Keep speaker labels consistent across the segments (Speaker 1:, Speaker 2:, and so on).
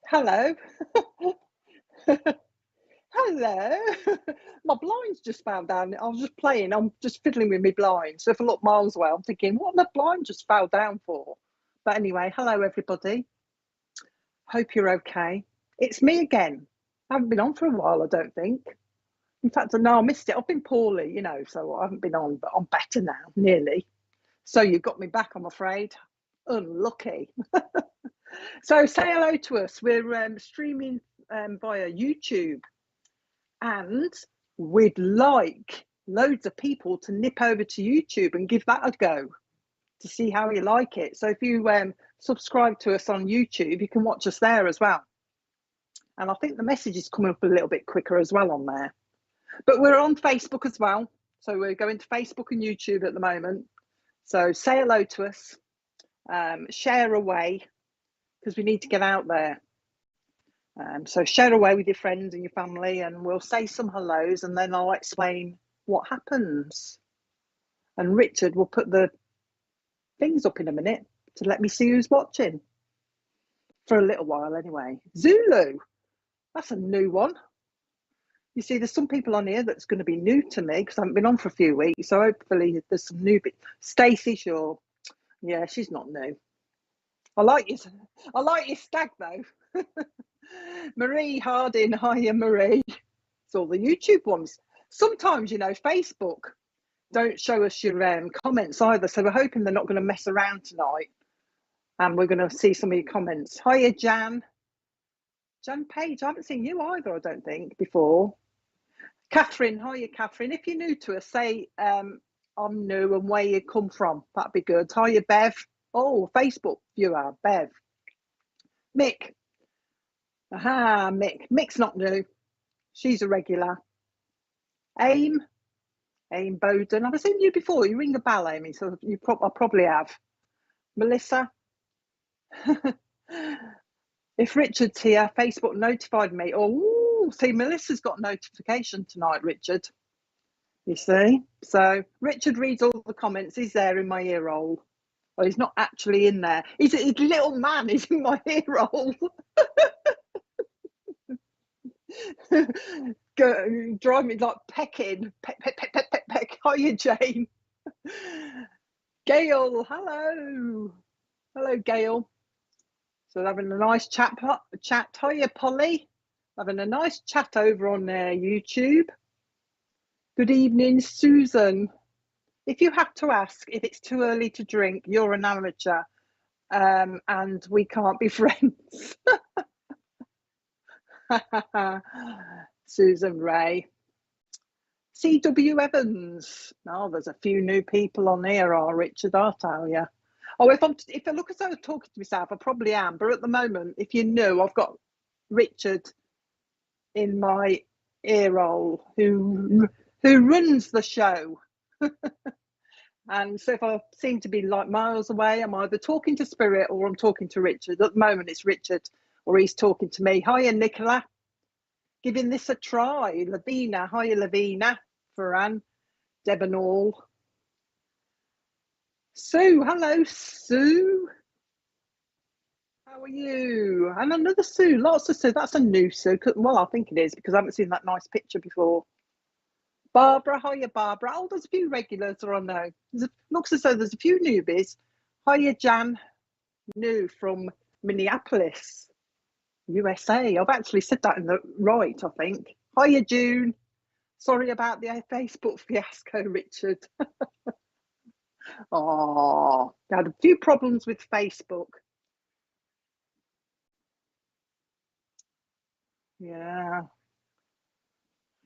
Speaker 1: Hello. Hello. My blinds just fell down. I was just playing. I'm just fiddling with my blinds. So if I look miles away, I'm thinking, what my blind just fell down for? But anyway, hello everybody. Hope you're okay. It's me again. I haven't been on for a while, I don't think. In fact, no, I missed it. I've been poorly, so I haven't been on, but I'm better now, nearly. So you got me back, I'm afraid. Unlucky. So say hello to us. We're streaming via YouTube, and we'd like loads of people to nip over to YouTube and give that a go to see how you like it. So if you subscribe to us on YouTube, you can watch us there as well. And I think the message is coming up a little bit quicker as well on there. But we're on Facebook as well. So we're going to Facebook and YouTube at the moment. So say hello to us, share away, because we need to get out there. So share away with your friends and your family, and we'll say some hellos, and then I'll explain what happens. And Richard will put the things up in a minute to let me see who's watching. For a little while anyway. Zulu, that's a new one. You see, there's some people on here that's going to be new to me because I haven't been on for a few weeks. So hopefully there's some new bits. Stacey, sure. Yeah, she's not new. I like your stag though. Marie Harding, hiya Marie. It's all the YouTube ones. Sometimes, Facebook don't show us your comments either. So we're hoping they're not going to mess around tonight. And we're going to see some of your comments. Hiya Jan. Jan Page, I haven't seen you either, I don't think, before. Catherine, hiya Catherine. If you're new to us, say I'm new and where you come from. That'd be good. Hiya Bev. Oh, Facebook viewer, Bev. Mick. Aha, Mick. Mick's not new. She's a regular. Aim Bowden. Have I seen you before? You ring a bell, Amy, so I probably have. Melissa. If Richard's here, Facebook notified me. Oh, see, Melissa's got notification tonight, Richard. You see? So Richard reads all the comments. He's there in my ear roll. Well, he's not actually in there. His little man is in my ear roll. Drive me like pecking. Peck. Hiya, Jane. Gail, hello. Hello, Gail. So having a nice chat. Hiya, Polly. Having a nice chat over on YouTube. Good evening, Susan. If you have to ask if it's too early to drink, you're an amateur, and we can't be friends. Susan Ray. C.W. Evans. Oh, there's a few new people on here, Richard, I'll tell you. Oh, if I look as though I'm talking to myself, I probably am. But at the moment, if you know, I've got Richard in my ear roll who runs the show. And so if I seem to be like miles away, I'm either talking to Spirit or I'm talking to Richard. At the moment, it's Richard or he's talking to me. Hiya, Nicola. Giving this a try. Lavina. Hiya, Lavina. Ferran. Deb and all. Sue. Hello, Sue. How are you? And another Sue. Lots of Sue. That's a new Sue. Well, I think it is because I haven't seen that nice picture before. Barbara, hiya Barbara. Oh, there's a few regulars are on now. Looks as though there's a few newbies. Hiya Jan, new from Minneapolis, USA. I've actually said that in the right, I think. Hiya June. Sorry about the Facebook fiasco, Richard. Oh, I had a few problems with Facebook. Yeah.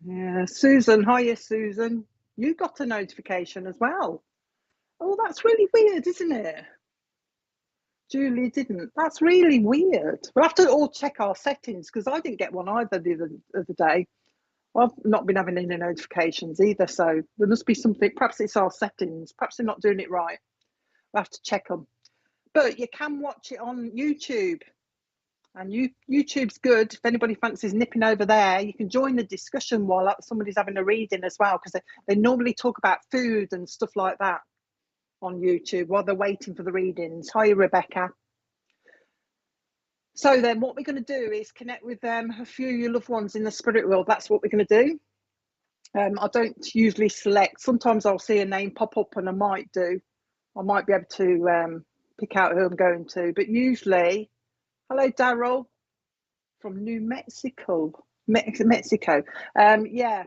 Speaker 1: Yeah, Susan, hiya Susan. You got a notification as well. Oh, that's really weird, isn't it? Julie didn't. That's really weird. We'll have to all check our settings because I didn't get one either the other day. I've not been having any notifications either, so there must be something. Perhaps it's our settings. Perhaps they're not doing it right. We'll have to check them. But you can watch it on YouTube. And YouTube's good. If anybody fancies nipping over there, you can join the discussion while somebody's having a reading as well, because they normally talk about food and stuff like that on YouTube while they're waiting for the readings. Hi, Rebecca. So then what we're going to do is connect with a few of your loved ones in the spirit world. That's what we're going to do. I don't usually select. Sometimes I'll see a name pop up and I might be able to pick out who I'm going to. But usually, hello, Daryl from New Mexico. Mexico. Yeah.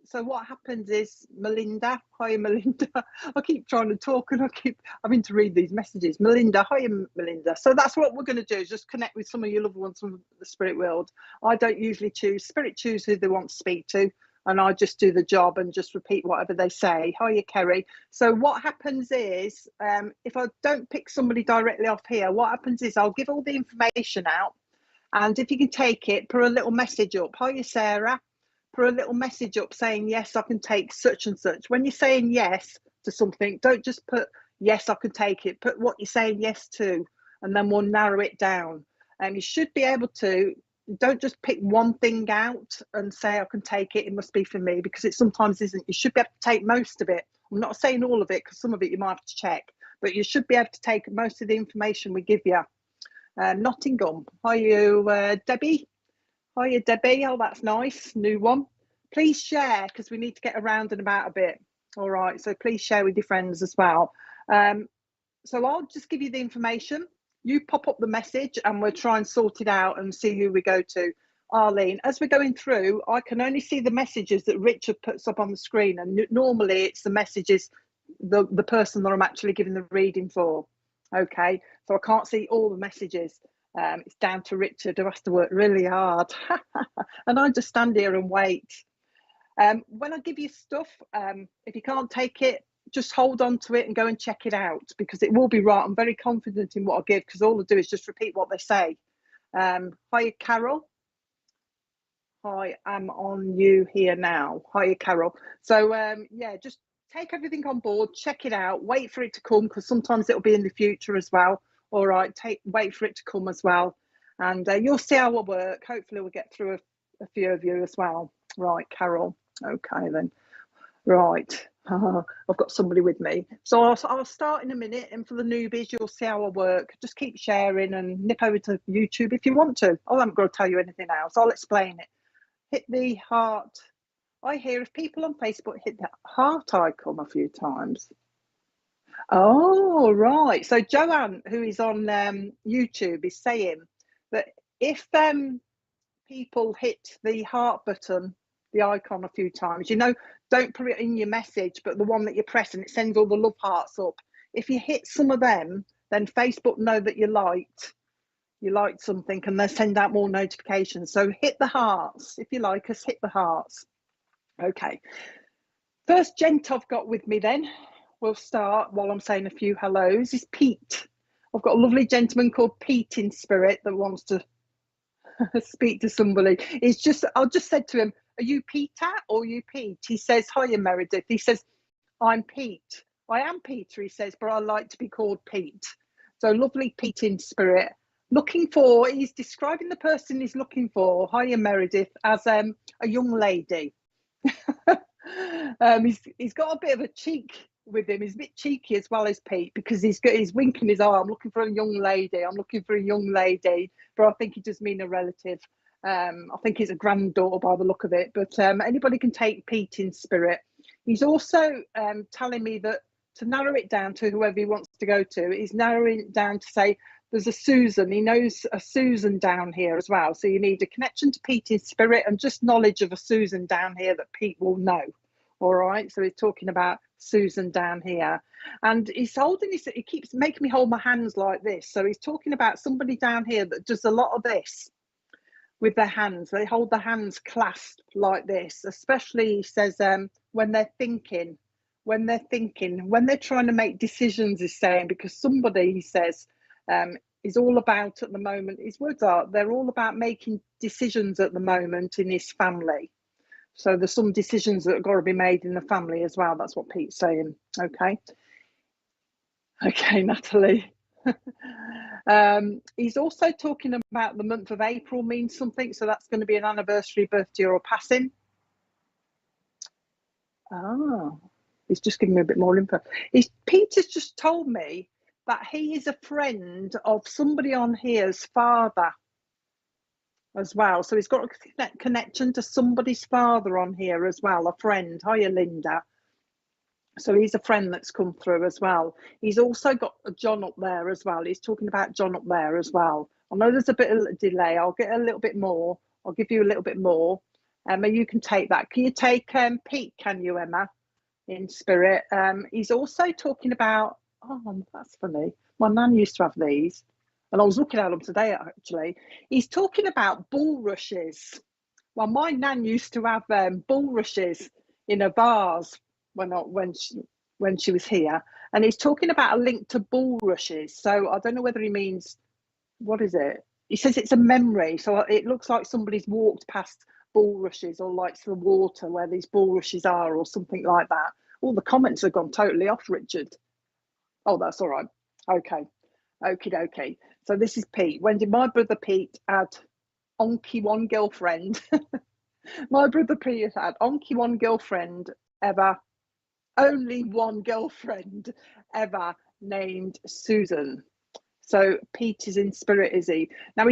Speaker 1: So what happens is Melinda. Hi, Melinda. I keep trying to talk and I keep having to read these messages. Melinda. Hi, Melinda. So that's what we're going to do, is just connect with some of your loved ones from the spirit world. I don't usually choose. Spirit choose who they want to speak to, and I just do the job and just repeat whatever they say. Hiya, Kerry. So what happens is, if I don't pick somebody directly off here, what happens is I'll give all the information out, and if you can take it, put a little message up. Hiya, Sarah. Put a little message up saying, yes, I can take such and such. When you're saying yes to something, don't just put, yes, I can take it. Put what you're saying yes to, and then we'll narrow it down. And you should be able to, don't just pick one thing out and say, I can take it, it must be for me, because it sometimes isn't. You should be able to take most of it. I'm not saying all of it, because some of it you might have to check, but you should be able to take most of the information we give you. Nottingham. Are you Debbie? Hiya, Debbie. Oh, that's nice. New one. Please share, because we need to get around and about a bit. All right. So please share with your friends as well. So I'll just give you the information. You pop up the message and we'll try and sort it out and see who we go to. Arlene, as we're going through, I can only see the messages that Richard puts up on the screen. And normally it's the messages, the person that I'm actually giving the reading for. Okay. So I can't see all the messages. It's down to Richard, who has to work really hard. And I just stand here and wait. When I give you stuff, if you can't take it, just hold on to it and go and check it out, because it will be right. I'm very confident in what I give, because all I do is just repeat what they say. Hiya, Carol. Hi, I'm on you here now. Hiya, Carol. So yeah, just take everything on board, check it out, wait for it to come, because sometimes it'll be in the future as well. All right, wait for it to come as well, and you'll see how it work. Hopefully we'll get through a few of you as well. Right, Carol. Okay then. Right. I've got somebody with me. So I'll start in a minute, and for the newbies, you'll see how I work. Just keep sharing and nip over to YouTube if you want to. I haven't got to tell you anything else. I'll explain it. Hit the heart. I hear if people on Facebook hit the heart icon a few times. Oh, right. So Joanne, who is on YouTube, is saying that if people hit the heart button, the icon a few times, don't put it in your message, but the one that you press and it sends all the love hearts up. If you hit some of them, then Facebook know that you liked something, and they send out more notifications. So hit the hearts. If you like us, hit the hearts. Okay. First gent I've got with me then, we'll start while I'm saying a few hellos, is Pete. I've got a lovely gentleman called Pete in spirit that wants to speak to somebody. I just said to him, are you Peter or are you Pete? He says, hiya, Meredith. He says, I'm Pete. I am Peter, he says, but I like to be called Pete. So lovely Pete in spirit. He's describing the person he's looking for, hiya, Meredith, as a young lady. He's got a bit of a cheek with him. He's a bit cheeky as well as Pete, because he's winking his eye. I'm looking for a young lady. But I think he does mean a relative. I think he's a granddaughter by the look of it. But anybody can take Pete in spirit. He's also telling me that to narrow it down to whoever he wants to go to, he's narrowing it down to say there's a Susan. He knows a Susan down here as well. So you need a connection to Pete in spirit and just knowledge of a Susan down here that Pete will know. All right. So he's talking about Susan down here. And he keeps making me hold my hands like this. So he's talking about somebody down here that does a lot of this with their hands. They hold their hands clasped like this, especially, he says, when they're thinking, when they're trying to make decisions, he's saying, because somebody, he says, is all about at the moment, his words are, they're all about making decisions at the moment in his family. So there's some decisions that have got to be made in the family as well. That's what Pete's saying. Okay. Okay, Natalie. He's also talking about the month of April means something. So that's going to be an anniversary, birthday, or a passing. Oh, he's just giving me a bit more info. Peter's just told me that he is a friend of somebody on here's father as well. So he's got a connection to somebody's father on here as well, a friend. Hiya, Linda. So he's a friend that's come through as well. He's also got a John up there as well. He's talking about John up there as well. I know there's a bit of a delay. I'll get a little bit more. I'll give you a little bit more. Emma, you can take that. Can you take Pete, can you, Emma, in spirit? He's also talking about, oh, that's funny. My nan used to have these. And I was looking at them today, actually. He's talking about bulrushes. Well, my nan used to have bulrushes in a vase when she was here, and he's talking about a link to bulrushes. So I don't know whether he means, what is it? He says it's a memory, so it looks like somebody's walked past bulrushes or likes the water where these bulrushes are or something like that. All the comments have gone totally off, Richard. Oh, that's all right. Okay. Okie dokie. So this is Pete. When did my brother Pete had onky one girlfriend? My brother Pete had onky one girlfriend ever. Only one girlfriend ever named Susan. So Pete is in spirit, is he? Now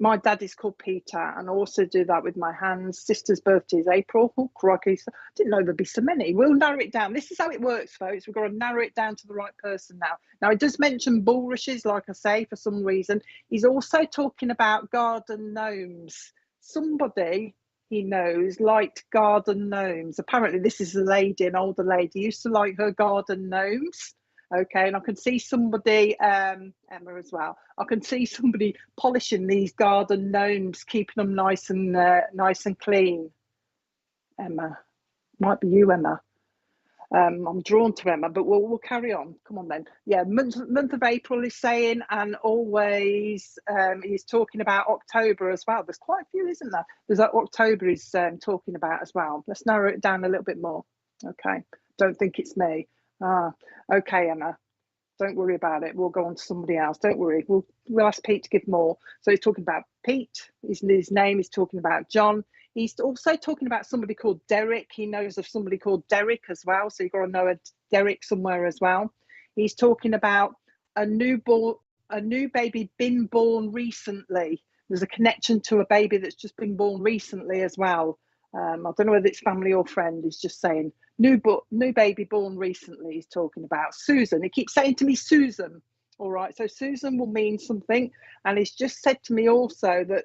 Speaker 1: my dad is called Peter, and I also do that with my hands. Sister's birthday is April. Oh, crikey. I didn't know there'd be so many. We'll narrow it down. This is how it works, folks. We've got to narrow it down to the right person now. Now, it does mention bulrushes, like I say, for some reason. He's also talking about garden gnomes. Somebody he knows liked garden gnomes. Apparently, this is a lady, an older lady, used to like her garden gnomes. Okay, and I can see somebody, Emma as well. I can see somebody polishing these garden gnomes, keeping them nice and clean. Emma, might be you, Emma. I'm drawn to Emma, but we'll carry on. Come on then. Yeah, month of April is saying, and always he's talking about October as well. There's quite a few, isn't there? There's October he's talking about as well. Let's narrow it down a little bit more. Okay, don't think it's me. Okay, Emma. Don't worry about it. We'll go on to somebody else. Don't worry. We'll ask Pete to give more. So he's talking about Pete. His name. He's talking about John. He's also talking about somebody called Derek. He knows of somebody called Derek as well. So you've got to know a Derek somewhere as well. He's talking about a new baby been born recently. There's a connection to a baby that's just been born recently as well. I don't know whether it's family or friend. He's just saying new baby born recently. He's talking about Susan. He keeps saying to me Susan. All right, so Susan will mean something, and he's just said to me also that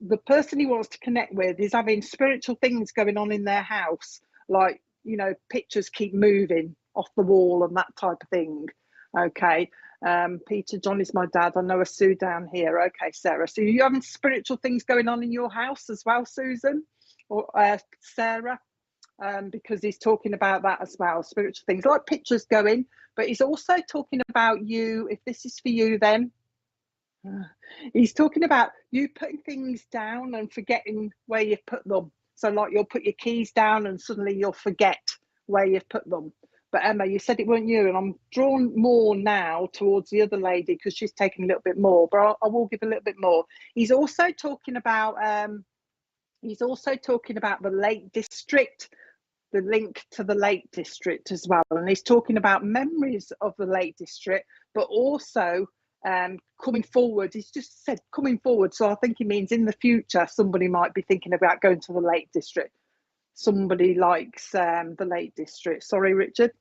Speaker 1: the person he wants to connect with is having spiritual things going on in their house, like, you know, pictures keep moving off the wall and that type of thing. Okay. Peter, John is my dad. I know a Sue down here. Okay, Sarah. So you're having spiritual things going on in your house as well, Susan, or Sarah? Because he's talking about that as well, spiritual things like pictures going, but he's also talking about you. If this is for you, then he's talking about you putting things down and forgetting where you've put them. So like you'll put your keys down and suddenly you'll forget where you've put them. But Emma, you said it weren't you, and I'm drawn more now towards the other lady because she's taking a little bit more, but I will give a little bit more. He's also talking about the Lake District, the link to the Lake District as well, and he's talking about memories of the Lake District, but also coming forward. He's just said coming forward, so I think he means in the future somebody might be thinking about going to the Lake District. Somebody likes the Lake District. Sorry, Richard.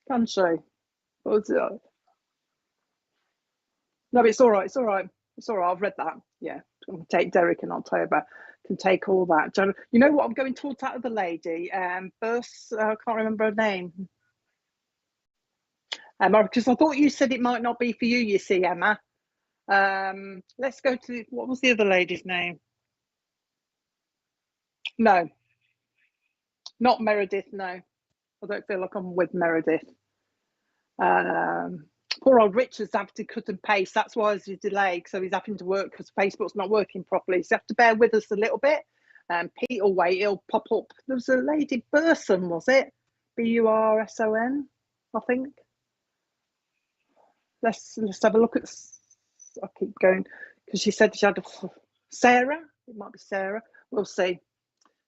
Speaker 1: Can she? No, it's all right. It's all right. It's all right. I've read that. Yeah, I'm gonna take Derek in October. Can take all that. You know what? I'm going towards that other lady. First, I can't remember her name. Emma, because I thought you said it might not be for you. You see, Emma. Let's go to what was the other lady's name? No, not Meredith. No, I don't feel like I'm with Meredith. Poor old Richard's having to cut and paste. That's why there's a delay. So he's having to work because Facebook's not working properly. So you have to bear with us a little bit. Pete will wait. He'll pop up. There was a lady Burson, was it? Burson, I think. Let's have a look at. I'll keep going because she said she had Sarah. It might be Sarah. We'll see.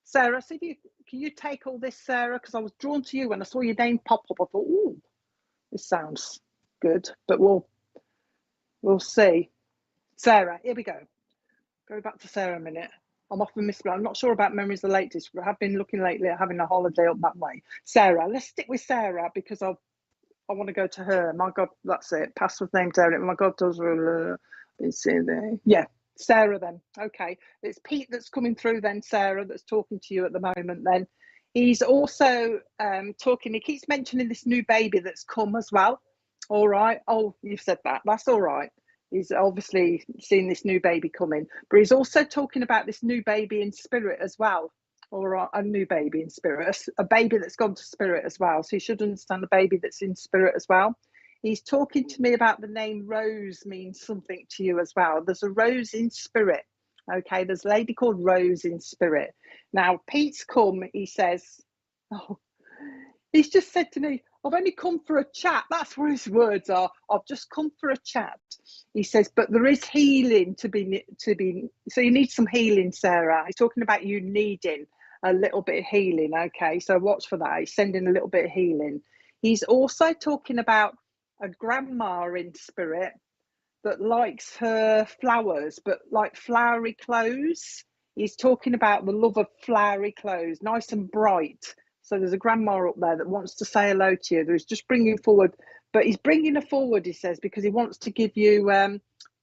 Speaker 1: Sarah, so can you take all this, Sarah? Because I was drawn to you when I saw your name pop up. I thought, ooh. This sounds good, but we'll see. Sarah, here we go. Go back to Sarah a minute. I'm off and I'm not sure about Memories of the Lake District. I have been looking lately at having a holiday up that way. Sarah, let's stick with Sarah because I want to go to her. My God, that's it. Password name Sarah. My God, does yeah, Sarah then. Okay, it's Pete that's coming through then. Sarah that's talking to you at the moment. Then he's also talking. He keeps mentioning this new baby that's come as well. All right. Oh, you've said that. That's all right. He's obviously seen this new baby coming, but he's also talking about this new baby in spirit as well. Or a new baby in spirit, a baby that's gone to spirit as well. So you should understand the baby that's in spirit as well. He's talking to me about the name Rose means something to you as well. There's a Rose in spirit. Okay, there's a lady called Rose in spirit. Now, Pete's come, he says, oh, he's just said to me, I've only come for a chat. That's where his words are. I've just come for a chat. He says, but there is healing to be. So you need some healing, Sarah. He's talking about you needing a little bit of healing. Okay, so watch for that. He's sending a little bit of healing. He's also talking about a grandma in spirit that likes her flowers, but like flowery clothes. He's talking about the love of flowery clothes, nice and bright. So there's a grandma up there that wants to say hello to you. There's just bringing forward, but he's bringing her forward, he says, because he wants to give you,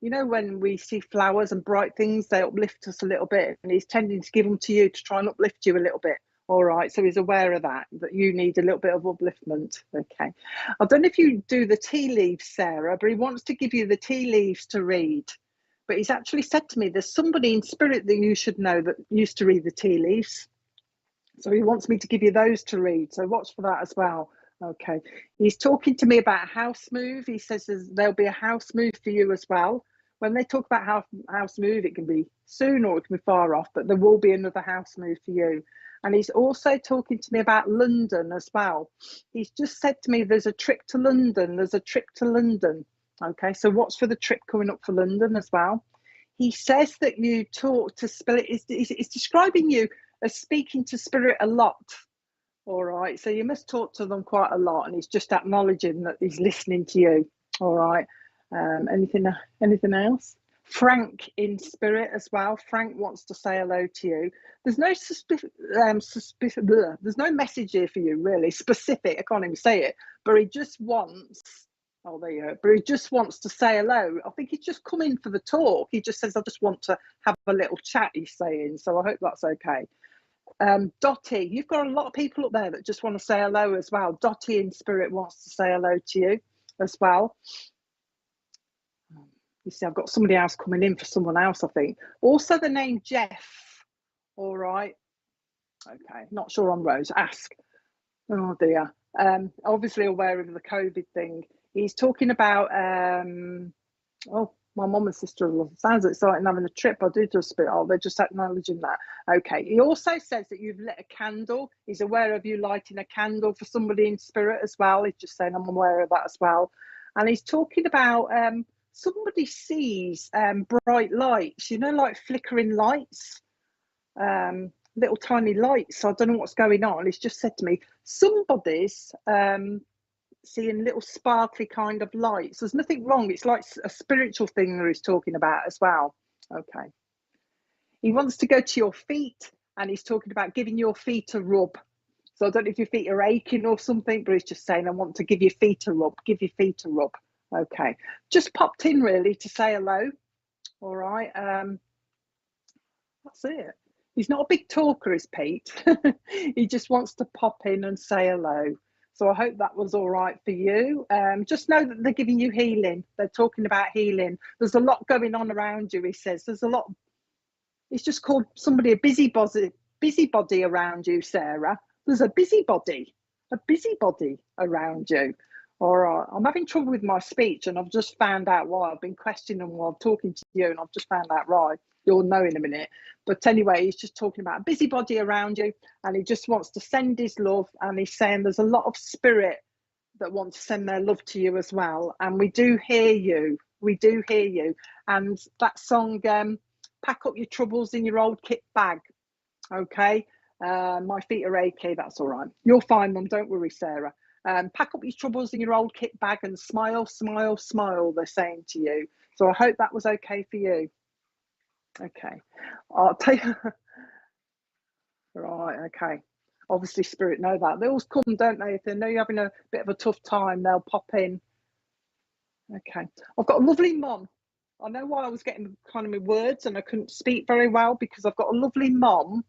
Speaker 1: you know, when we see flowers and bright things, they uplift us a little bit. And he's tending to give them to you to try and uplift you a little bit. All right. So he's aware of that you need a little bit of upliftment. Okay. I don't know if you do the tea leaves, Sarah, but he wants to give you the tea leaves to read. But he's actually said to me, there's somebody in spirit that you should know that used to read the tea leaves. So he wants me to give you those to read. So watch for that as well. Okay. He's talking to me about a house move. He says there'll be a house move for you as well. When they talk about house move, it can be soon or it can be far off, but there will be another house move for you. And he's also talking to me about London as well. He's just said to me, there's a trip to London. There's a trip to London. Okay. So watch for the trip coming up for London as well. He says that you talk to spirit. It's describing you as speaking to spirit a lot. All right, so you must talk to them quite a lot, and he's just acknowledging that he's listening to you. All right. Anything else? Frank in spirit as well. Frank wants to say hello to you. There's no there's no message here for you really specific. I can't even say it, but he just wants. Oh, there you go. But he just wants to say hello. I think he's just come in for the talk. He just says, I just want to have a little chat, he's saying. So I hope that's okay. Dottie, you've got a lot of people up there that just want to say hello as well. Dottie in spirit wants to say hello to you as well. You see, I've got somebody else coming in for someone else, I think. Also the name Jeff. All right. Okay, not sure on Rose. Ask. Oh dear. Obviously aware of the COVID thing. He's talking about my mum and sister sounds exciting having a trip. I do just bit. Oh, they're just acknowledging that. Okay. He also says that you've lit a candle. He's aware of you lighting a candle for somebody in spirit as well. He's just saying I'm aware of that as well. And he's talking about somebody sees bright lights, you know, like flickering lights, little tiny lights. I don't know what's going on. He's just said to me, somebody's seeing little sparkly kind of lights. There's nothing wrong. It's like a spiritual thing that he's talking about as well. Okay. He wants to go to your feet, and he's talking about giving your feet a rub. So I don't know if your feet are aching or something, but he's just saying, I want to give your feet a rub. Give your feet a rub. Okay. Just popped in really to say hello. All right. That's it. He's not a big talker, is Pete. He just wants to pop in and say hello. So I hope that was all right for you. Just know that they're giving you healing. They're talking about healing. There's a lot going on around you, he says. There's a lot. He's just called somebody a busybody around you, Sarah. There's a busybody around you. All right. I'm having trouble with my speech, and I've just found out why. I've been questioning while I'm talking to you, and I've just found out why. You'll know in a minute. But anyway, he's just talking about a busybody around you, and he just wants to send his love. And he's saying there's a lot of spirit that want to send their love to you as well. And we do hear you. We do hear you. And that song, Pack Up Your Troubles in Your Old Kit Bag. Okay. My feet are achy. That's all right. You'll find them. Don't worry, Sarah. Pack up your troubles in your old kit bag and smile, smile, smile, they're saying to you. So I hope that was okay for you. Okay. I'll take... Right, okay. Obviously, Spirit know that. They always come, don't they? If they know you're having a bit of a tough time, they'll pop in. Okay. I've got a lovely mum. I know why I was getting kind of my words and I couldn't speak very well, because I've got a lovely mum.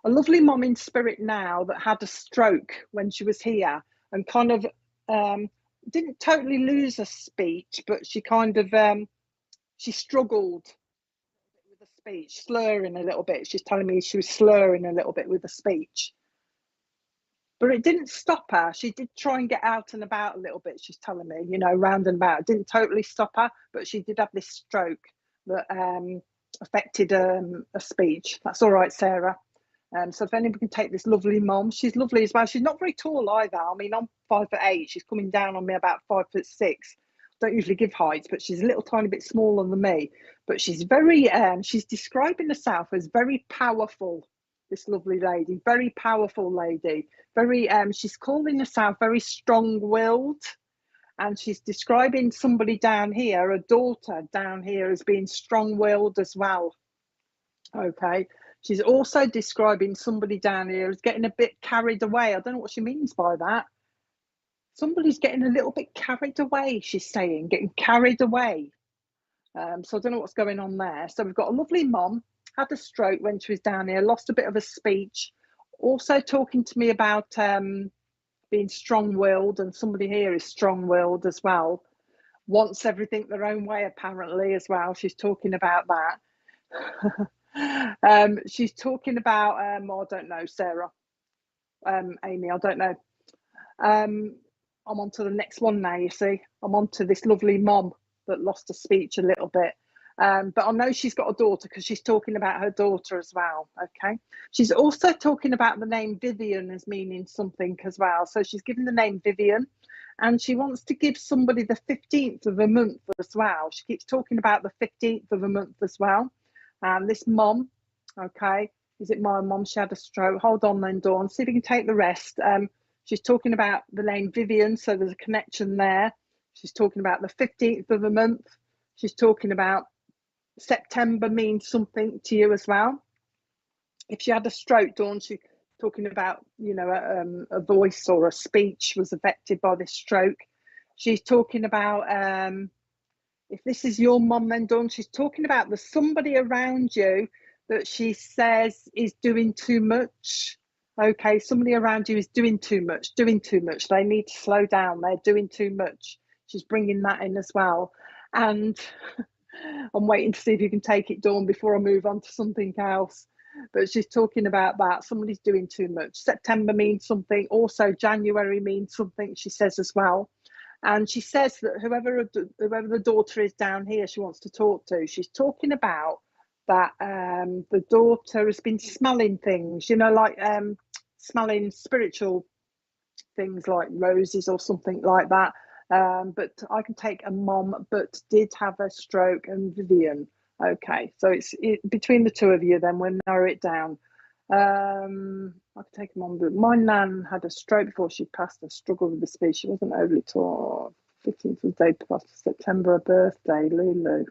Speaker 1: A lovely mum in spirit now that had a stroke when she was here, and kind of didn't totally lose her speech, but she kind of she struggled with the speech, slurring a little bit. She's telling me she was slurring a little bit with the speech. But it didn't stop her. She did try and get out and about a little bit, she's telling me, you know, round and about. It didn't totally stop her, but she did have this stroke that affected a speech. That's all right, Sarah. So if anybody can take this lovely mom, she's lovely as well. She's not very tall either. I mean, I'm 5'8". She's coming down on me about 5'6". Don't usually give heights, but she's a little tiny bit smaller than me. But she's very, she's describing herself as very powerful. This lovely lady, very powerful lady, very she's calling herself very strong-willed, and she's describing somebody down here, a daughter down here, as being strong-willed as well. Okay, she's also describing somebody down here as getting a bit carried away. I don't know what she means by that. Somebody's getting a little bit carried away, she's saying, getting carried away. So I don't know what's going on there. So we've got a lovely mom, had a stroke when she was down here, lost a bit of a speech, also talking to me about being strong-willed, and somebody here is strong-willed as well, wants everything their own way apparently as well. She's talking about that. She's talking about I don't know, Sarah, Amy, I don't know. I'm on to the next one now, you see. I'm on to this lovely mom that lost her speech a little bit. But I know she's got a daughter, because she's talking about her daughter as well. Okay. She's also talking about the name Vivian as meaning something as well. So she's given the name Vivian, and she wants to give somebody the 15th of a month as well. She keeps talking about the 15th of a month as well. And this mom, okay, is it my mom? She had a stroke. Hold on then, Dawn. See if you can take the rest. She's talking about the name Vivian, so there's a connection there. She's talking about the 15th of a month. She's talking about September means something to you as well. If she had a stroke, Dawn, she's talking about, you know, a voice or a speech was affected by this stroke. She's talking about, if this is your mum then, Dawn, she's talking about there's somebody around you that she says is doing too much. Okay, somebody around you is doing too much. They need to slow down. They're doing too much. She's bringing that in as well. And I'm waiting to see if you can take it, Dawn, before I move on to something else. But she's talking about that. Somebody's doing too much. September means something. Also, January means something, she says as well. And she says that whoever the daughter is down here she wants to talk to, she's talking about that the daughter has been smelling things, you know, like smelling spiritual things like roses or something like that. But I can take a mom but did have a stroke and Vivian. Okay, so it's between the two of you then, we'll narrow it down. I could take a mom, but my nan had a stroke before she passed. I struggled with the speech. She wasn't overly tall. 15th of the day past September, her birthday, Lulu.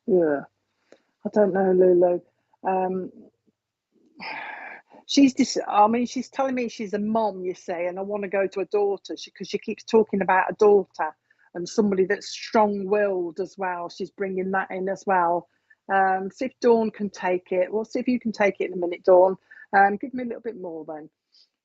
Speaker 1: Yeah, I don't know, Lulu. She's telling me she's a mom, you see, and I want to go to a daughter because she keeps talking about a daughter and somebody that's strong-willed as well. She's bringing that in as well. See if Dawn can take it. We'll see if you can take it in a minute, Dawn. Give me a little bit more then.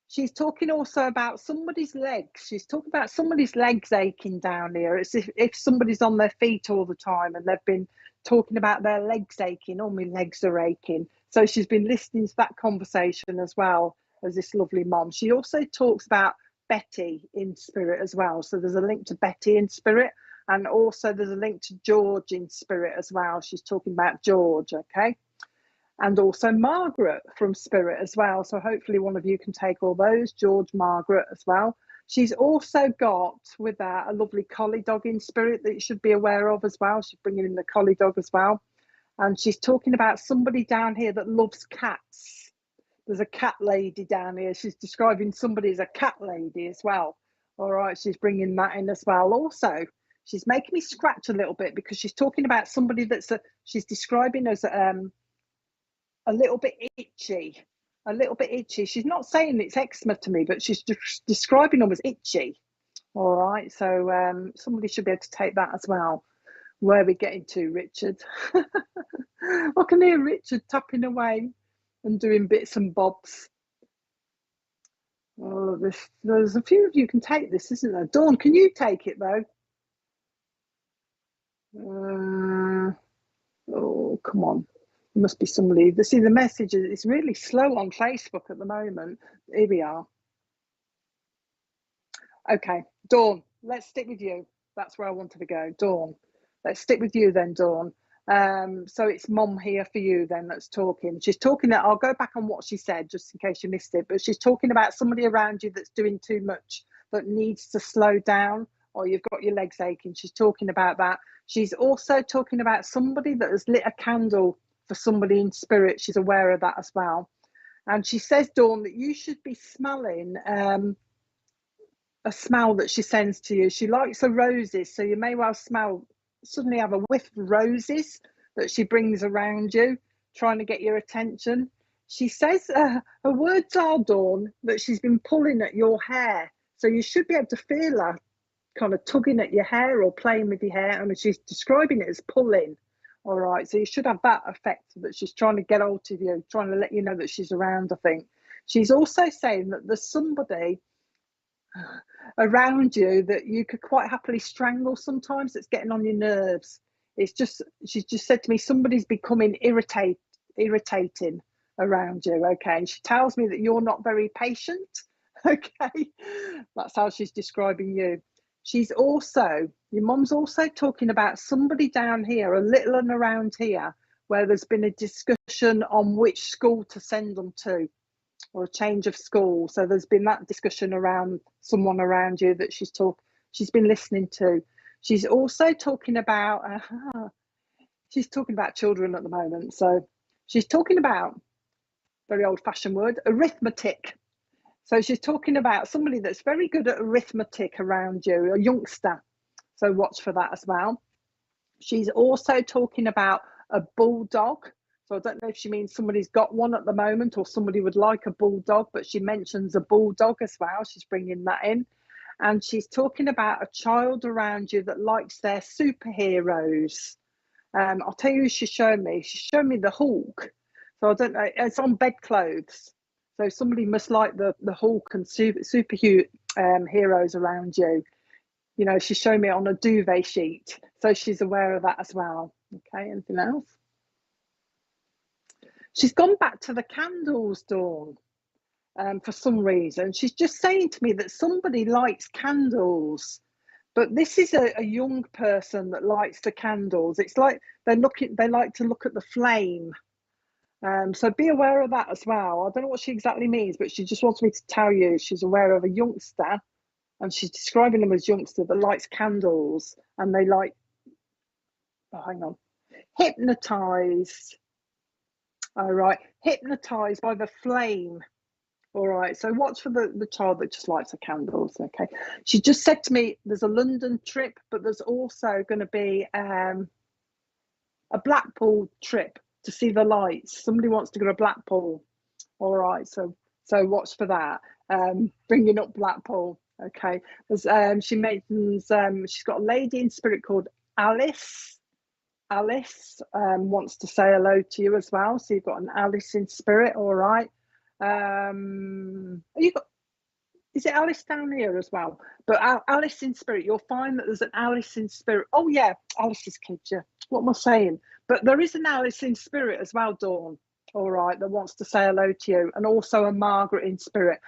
Speaker 1: She's talking also about somebody's legs. She's talking about somebody's legs aching down here. It's if somebody's on their feet all the time and they've been talking about their legs aching. Oh, my legs are aching. So she's been listening to that conversation as well as this lovely mom. She also talks about Betty in spirit as well. So there's a link to Betty in spirit. And also there's a link to George in spirit as well. She's talking about George, okay? And also Margaret from spirit as well. So hopefully one of you can take all those, George, Margaret as well. She's also got with that a lovely collie dog in spirit that you should be aware of as well. She's bringing in the collie dog as well. And she's talking about somebody down here that loves cats. There's a cat lady down here. She's describing somebody as a cat lady as well. All right, she's bringing that in as well. Also, she's making me scratch a little bit because she's talking about somebody she's describing as a little bit itchy. A little bit itchy. She's not saying it's eczema to me, but she's describing them as itchy. All right, so somebody should be able to take that as well. Where are we getting to, Richard? I can hear Richard tapping away and doing bits and bobs. Oh, there's a few of you can take this, isn't there? Dawn, can you take it though? Oh, come on. There must be somebody. See, the message is really slow on Facebook at the moment. Here we are. Okay, Dawn, let's stick with you. That's where I wanted to go. Dawn, let's stick with you then, Dawn. So it's Mom here for you then that's talking. She's talking, I'll go back on what she said just in case you missed it, but she's talking about somebody around you that's doing too much, that needs to slow down, or you've got your legs aching. She's talking about that. She's also talking about somebody that has lit a candle for somebody in spirit. She's aware of that as well. And she says, Dawn, that you should be smelling a smell that she sends to you. She likes the roses, so you may well suddenly have a whiff of roses that she brings around you, trying to get your attention. She says her words are, Dawn, that she's been pulling at your hair, so you should be able to feel her kind of tugging at your hair or playing with your hair. I mean, she's describing it as pulling. All right, so you should have that effect, that she's trying to get hold of you, trying to let you know that she's around, I think. She's also saying that there's somebody around you that you could quite happily strangle sometimes, that's getting on your nerves. It's just, she's just said to me, somebody's becoming irritating around you. Okay, and she tells me that you're not very patient. Okay, that's how she's describing you. She's also, your mum's also talking about somebody down here, a little and around here, where there's been a discussion on which school to send them to, or a change of school. So there's been that discussion around someone around you that she's been listening to. She's also talking about she's talking about children at the moment. So she's talking about, very old-fashioned word, arithmetic. So she's talking about somebody that's very good at arithmetic around you, a youngster. So watch for that as well. She's also talking about a bulldog. So I don't know if she means somebody's got one at the moment or somebody would like a bulldog, but she mentions a bulldog as well. She's bringing that in. And she's talking about a child around you that likes their superheroes. I'll tell you who she's showing me. She's showing me the Hulk. So I don't know, it's on bedclothes. So somebody must like the Hulk and heroes around you. You know, she's showing me on a duvet sheet. So she's aware of that as well. Okay, anything else? She's gone back to the candles, Dawn, for some reason. She's just saying to me that somebody likes candles. But this is a young person that likes the candles. It's like they like to look at the flame. So be aware of that as well. I don't know what she exactly means, but she just wants me to tell you she's aware of a youngster, and she's describing them as youngster that likes candles, and they like, oh, hang on, hypnotized. All right, hypnotized by the flame. All right, so watch for the child that just likes the candles. Okay, she just said to me there's a London trip, but there's also going to be a Blackpool trip to see the lights. Somebody wants to go to Blackpool. All right, so watch for that. Bringing up Blackpool. Okay, she mentions she's got a lady in spirit called Alice. Alice wants to say hello to you as well. So you've got an Alice in spirit. All right. Is it Alice down here as well? But Alice in spirit, you'll find that there's an Alice in spirit. Oh yeah, Alice's kids. Yeah. What am I saying? But there is an Alice in spirit as well, Dawn. All right, that wants to say hello to you, and also a Margaret in spirit.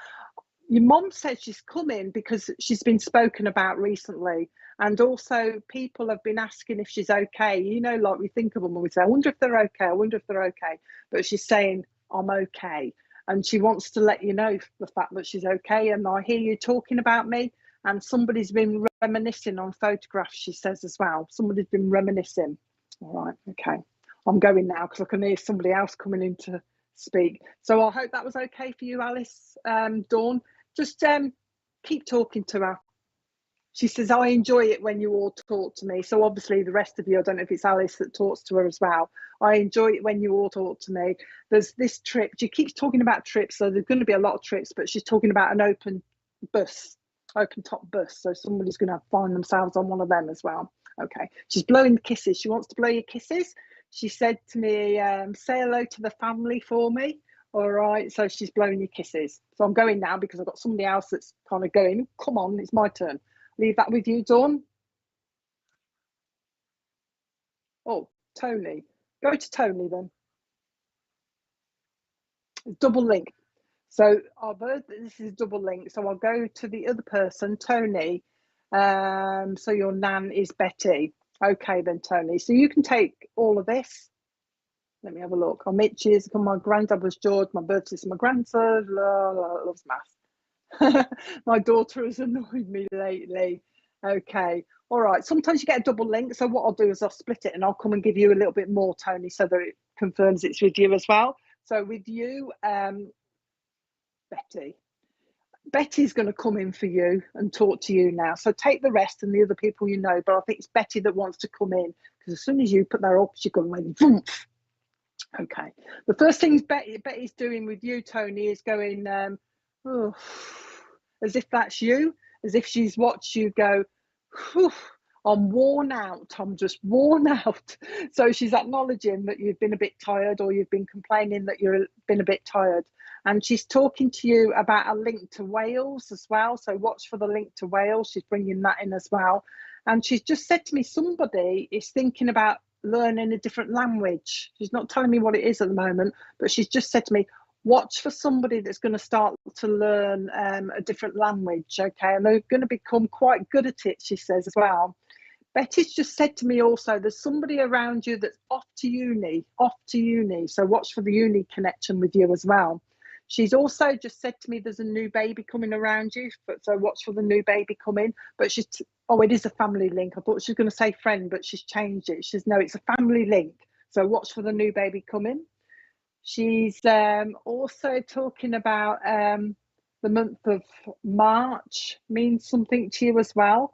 Speaker 1: Your mom said she's coming because she's been spoken about recently, and also people have been asking if she's okay. You know, like we think of them and we say, I wonder if they're okay. I wonder if they're okay. But she's saying, I'm okay. And she wants to let you know the fact that she's okay. And I hear you talking about me, and somebody's been reminiscing on photographs, she says as well. Somebody's been reminiscing. All right, okay. I'm going now because I can hear somebody else coming in to speak. So I hope that was okay for you, Alice. Dawn, just keep talking to her. She says, I enjoy it when you all talk to me. So obviously the rest of you, I don't know if it's Alice that talks to her as well. I enjoy it when you all talk to me. There's this trip. She keeps talking about trips. So there's going to be a lot of trips, but she's talking about an open top bus. So somebody's going to find themselves on one of them as well. Okay. She's blowing the kisses. She wants to blow your kisses. She said to me, say hello to the family for me. All right. So she's blowing your kisses. So I'm going now because I've got somebody else that's kind of going, come on, it's my turn. Leave that with you, Dawn. Oh, Tony. Go to Tony then. Double link. So this is double link. So I'll go to the other person, Tony. So your nan is Betty. Okay then, Tony. So you can take all of this. Let me have a look. I'm Mitch's. My granddad was George. My birthday's my grandson. Loves maths. My daughter has annoyed me lately. Okay. All right. Sometimes you get a double link. So what I'll do is I'll split it and I'll come and give you a little bit more, Tony, so that it confirms it's with you as well. So with you, Betty's going to come in for you and talk to you now. So take the rest and the other people you know, but I think it's Betty that wants to come in because as soon as you put that up, she's going to go, okay. The first things Betty's doing with you, Tony, is going, oh, as if that's you, as if she's watched you go, I'm worn out. I'm just worn out. So she's acknowledging that you've been a bit tired or you've been complaining that you've been a bit tired. And she's talking to you about a link to Wales as well. So watch for the link to Wales. She's bringing that in as well. And she's just said to me, somebody is thinking about learning a different language. She's not telling me what it is at the moment, but she's just said to me, watch for somebody that's going to start to learn a different language. Okay. And they're going to become quite good at it, she says as well. Betty's just said to me also, there's somebody around you that's off to uni. So watch for the uni connection with you as well. She's also just said to me, there's a new baby coming around you. So watch for the new baby coming. But it is a family link. I thought she was going to say friend, but she's changed it. She says, no, it's a family link. So watch for the new baby coming. She's also talking about the month of March means something to you as well.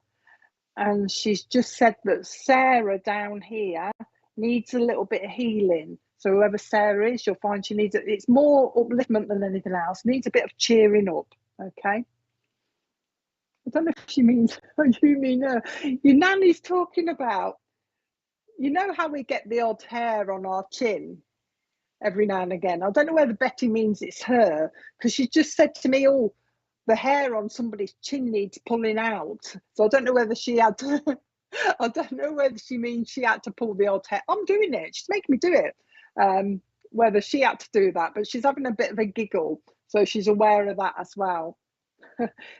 Speaker 1: And she's just said that Sarah down here needs a little bit of healing. So whoever Sarah is, you'll find she needs it's more upliftment than anything else. Needs a bit of cheering up. Okay. I don't know if she means you mean her. Your nanny's talking about, you know how we get the odd hair on our chin every now and again. I don't know whether Betty means it's her, because she just said to me, oh, the hair on somebody's chin needs pulling out. So I don't know whether she had to, I don't know whether she means she had to pull the odd hair. I'm doing it. She's making me do it. Whether she had to do that, but she's having a bit of a giggle. So she's aware of that as well.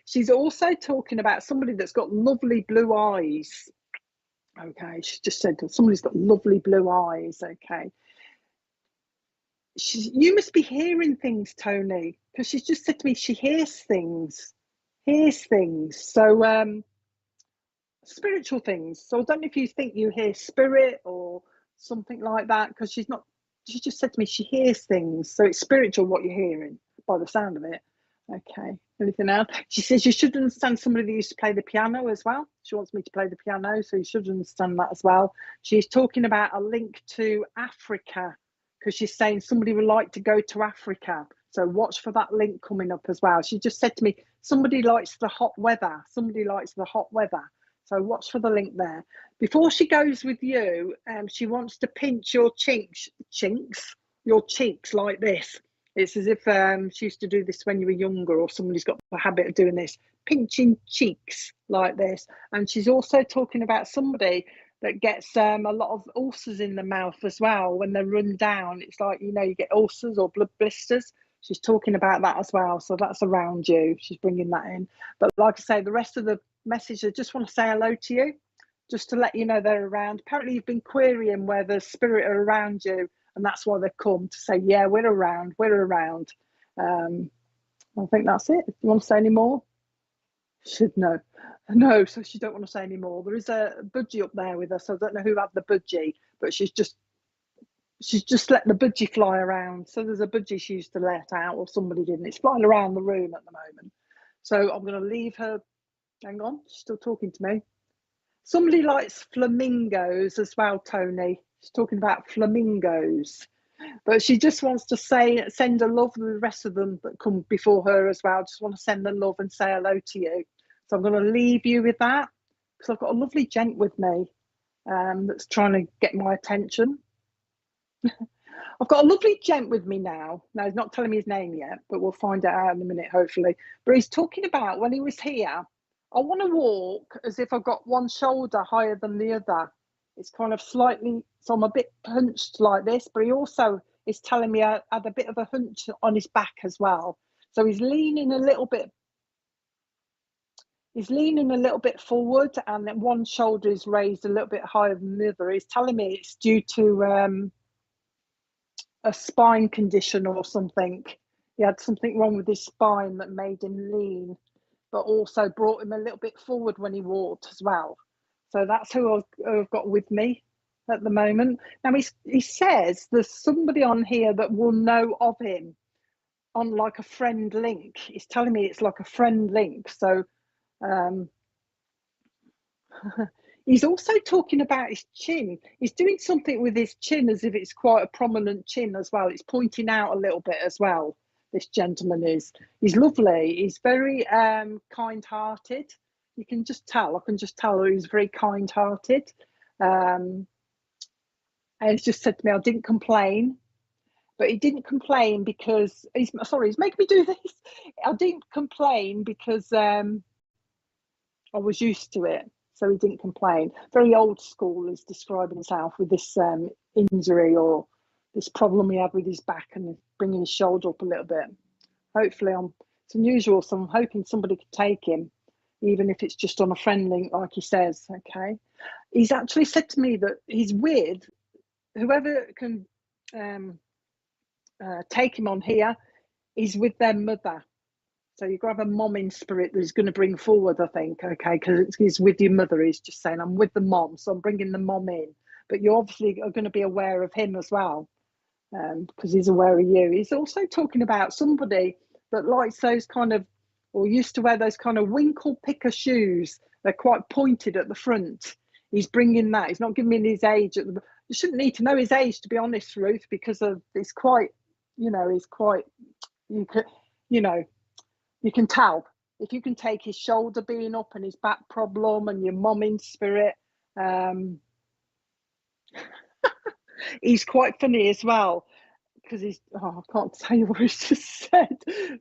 Speaker 1: She's also talking about somebody that's got lovely blue eyes. Okay, she just said somebody's got lovely blue eyes. Okay. You must be hearing things, Tony, because she's just said to me she hears things. So spiritual things. So I don't know if you think you hear spirit or something like that, because she just said to me she hears things. So it's spiritual what you're hearing by the sound of it. Okay. Anything else? She says you should understand somebody that used to play the piano as well. She wants me to play the piano, so you should understand that as well. She's talking about a link to Africa, because she's saying somebody would like to go to Africa. So watch for that link coming up as well. She just said to me, somebody likes the hot weather. So watch for the link there. Before she goes with you, she wants to pinch your cheeks like this. It's as if she used to do this when you were younger, or somebody's got the habit of doing this, pinching cheeks like this. And she's also talking about somebody that gets a lot of ulcers in the mouth as well when they run down. It's like, you get ulcers or blood blisters. She's talking about that as well. So that's around you. She's bringing that in. But like I say, the rest of the message, I just want to say hello to you, just to let you know they're around. Apparently you've been querying where the spirit are around you, and that's why they've come to say, yeah, we're around. I think that's it. Do you want to say any more? Should know. No, so she don't want to say any more. There is a budgie up there with us. I don't know who had the budgie, but she's she's just let the budgie fly around. So there's a budgie she used to let out, or somebody didn't. It's flying around the room at the moment. So I'm going to leave her. Hang on, she's still talking to me. Somebody likes flamingos as well, Tony. She's talking about flamingos. But she just wants to send a love to the rest of them that come before her as well. Just want to send them love and say hello to you. So I'm going to leave you with that, because I've got a lovely gent with me that's trying to get my attention. I've got a lovely gent with me now. Now, he's not telling me his name yet, but we'll find it out in a minute, hopefully. But he's talking about when he was here, I want to walk as if I've got one shoulder higher than the other. It's kind of slightly, so I'm a bit hunched like this, but he also is telling me I had a bit of a hunch on his back as well. So he's leaning a little bit. He's leaning a little bit forward, and then one shoulder is raised a little bit higher than the other. He's telling me it's due to a spine condition or something. He had something wrong with his spine that made him lean, but also brought him a little bit forward when he walked as well. So that's who I've got with me at the moment. Now, he says there's somebody on here that will know of him on like a friend link. He's telling me it's like a friend link. So he's also talking about his chin. He's doing something with his chin as if it's quite a prominent chin as well. It's pointing out a little bit as well. This gentleman he's lovely. He's very kind-hearted. You can just tell. I can just tell he's very kind-hearted. And he's just said to me, I didn't complain. But he didn't complain because he's making me do this. I didn't complain because I was used to it. So he didn't complain. Very old school is describing himself with this injury or this problem he had with his back and bringing his shoulder up a little bit. Hopefully, it's unusual, so I'm hoping somebody could take him, even if it's just on a friend link, like he says. Okay, he's actually said to me that he's weird. Whoever can take him on here, he's with their mother. So you grab a mom in spirit that he's going to bring forward, I think, okay, because he's with your mother. He's just saying, I'm with the mom, so I'm bringing the mom in. But you obviously are going to be aware of him as well, because he's aware of you. He's also talking about somebody that likes those kind of, or used to wear those kind of winkle picker shoes. They're quite pointed at the front. He's bringing that. He's not giving me his age. You shouldn't need to know his age, to be honest, Ruth, because it's quite, he's quite, you can tell if you can take his shoulder being up and his back problem and your mom in spirit. He's quite funny as well, because I can't tell you what he's just said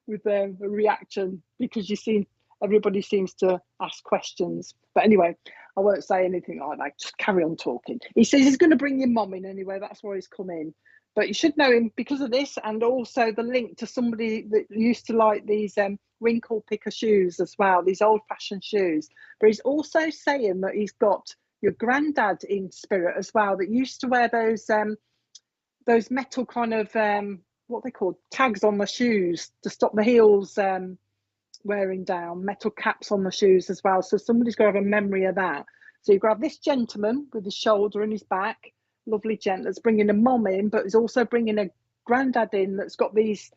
Speaker 1: with a reaction, because everybody seems to ask questions. But anyway, I won't say anything like that. Just carry on talking. He says he's going to bring your mom in anyway. That's why he's come in. But you should know him because of this, and also the link to somebody that used to like these wrinkle picker shoes as well, these old-fashioned shoes. But he's also saying that he's got your granddad in spirit as well, that used to wear those metal kind of what they call tags on the shoes to stop the heels wearing down, metal caps on the shoes as well. So somebody's got to have a memory of that. So you grab this gentleman with his shoulder and his back, lovely gent that's bringing a mom in, but is also bringing a granddad in that's got these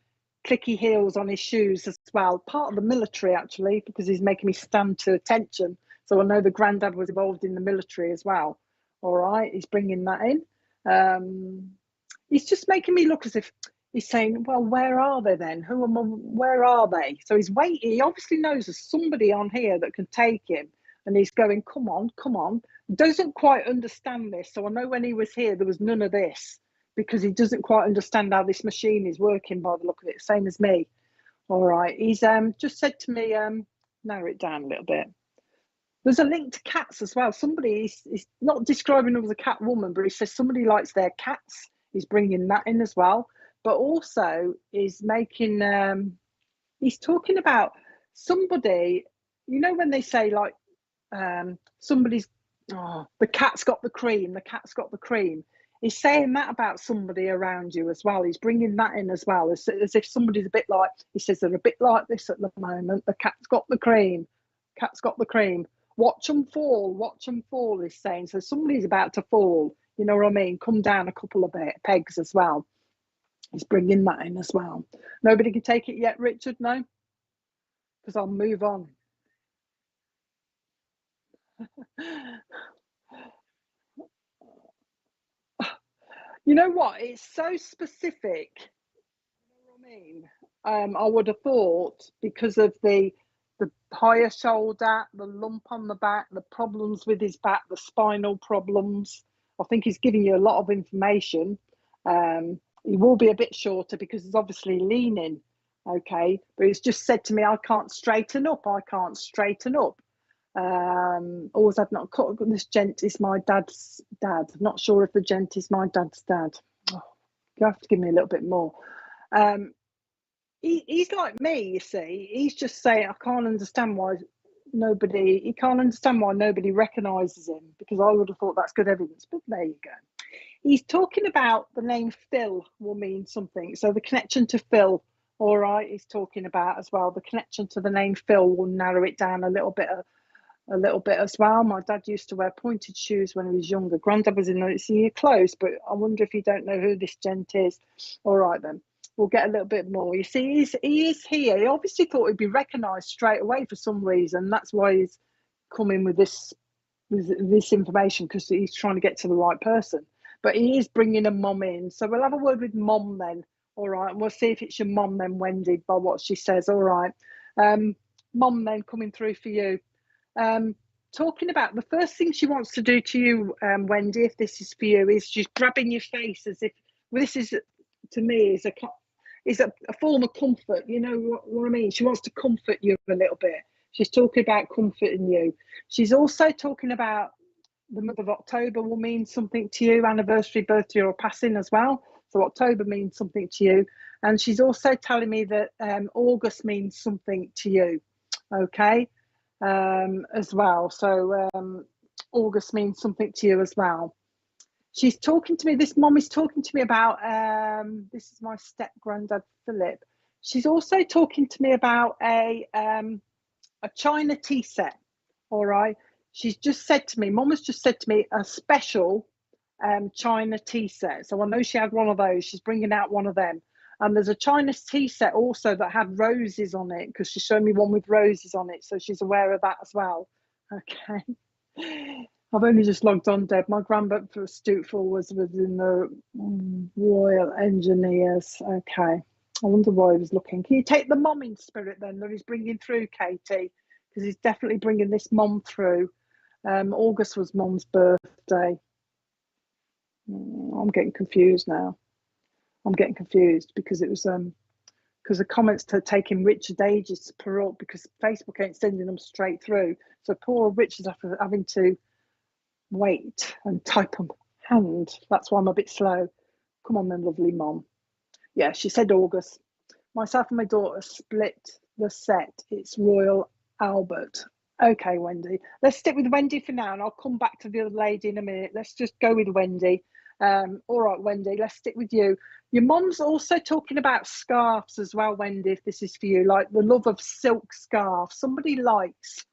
Speaker 1: clicky heels on his shoes as well. Part of the military, actually, because he's making me stand to attention. So I know the granddad was involved in the military as well. All right, he's bringing that in. He's just making me look as if he's saying, well, where are they then? Where are they? So he's waiting. He obviously knows there's somebody on here that can take him. And he's going, come on, come on. Doesn't quite understand this. So I know when he was here, there was none of this, because he doesn't quite understand how this machine is working by the look of it, same as me. All right. He's just said to me, narrow it down a little bit. There's a link to cats as well. Somebody is not describing him as a cat woman, but he says somebody likes their cats. He's bringing that in as well. But also is making, he's talking about somebody, when they say like, somebody's, the cat's got the cream, the cat's got the cream. He's saying that about somebody around you as well. He's bringing that in as well, as if somebody's a bit like, he says they're a bit like this at the moment. The cat's got the cream, cat's got the cream. Watch them fall, he's saying. So somebody's about to fall. You know what I mean? Come down a couple of pegs as well. He's bringing that in as well. Nobody can take it yet, Richard? No? Because I'll move on. You know what? It's so specific. You know what I mean? I would have thought because of the higher shoulder, the lump on the back, the problems with his back, the spinal problems. I think he's giving you a lot of information. He will be a bit shorter because he's obviously leaning. Okay, but he's just said to me, I can't straighten up. I can't straighten up. Always I've not cut. This gent is my dad's dad. I'm not sure if the gent is my dad's dad. Oh, you have to give me a little bit more. He's like me, you see. He's just saying, I can't understand why he can't understand why nobody recognises him, because I would have thought that's good evidence. But there you go. He's talking about the name Phil will mean something. So the connection to Phil, all right, he's talking about as well. The connection to the name Phil will narrow it down a little bit as well. My dad used to wear pointed shoes when he was younger. Granddad was in you're close, but I wonder if you don't know who this gent is. All right then. We'll get a little bit more. You see, he is here. He obviously thought he'd be recognised straight away for some reason. That's why he's coming with this information, because he's trying to get to the right person. But he is bringing a mum in. So we'll have a word with mum then. All right. And we'll see if it's your mum then, Wendy, by what she says. All right. Mum then coming through for you. Talking about the first thing she wants to do to you, Wendy, if this is for you, is she's grabbing your face as if, well, this is, to me, is a form of comfort. You know what I mean? She wants to comfort you a little bit. She's talking about comforting you. She's also talking about the month of October will mean something to you, anniversary, birthday, or passing as well. So October means something to you. And she's also telling me that August means something to you, okay, as well. So August means something to you as well. She's talking to me, this mom is talking to me about, this is my step granddad, Philip. She's also talking to me about a China tea set, all right? She's just said to me, Mum has just said to me, a special China tea set. So I know she had one of those. She's bringing out one of them. And there's a China tea set also that had roses on it, because she showed me one with roses on it. So she's aware of that as well. Okay. I've only just logged on, Deb. My granddad for Stuteful was within the Royal Engineers. Okay. I wonder why he was looking. Can you take the mum in spirit then that he's bringing through, Katie? Because he's definitely bringing this mum through. August was mum's birthday. I'm getting confused now. I'm getting confused because it was because the comments are taking Richard ages to put up because Facebook ain't sending them straight through. So poor Richard's having to wait and type on hand. That's why I'm a bit slow. Come on then, lovely mom. Yeah, she said August. Myself and my daughter split the set. It's Royal Albert. Okay, Wendy. Let's stick with Wendy for now, and I'll come back to the other lady in a minute. Let's just go with Wendy. All right, Wendy, let's stick with you. Your mum's also talking about scarves as well, Wendy, if this is for you, like the love of silk scarves. Somebody likes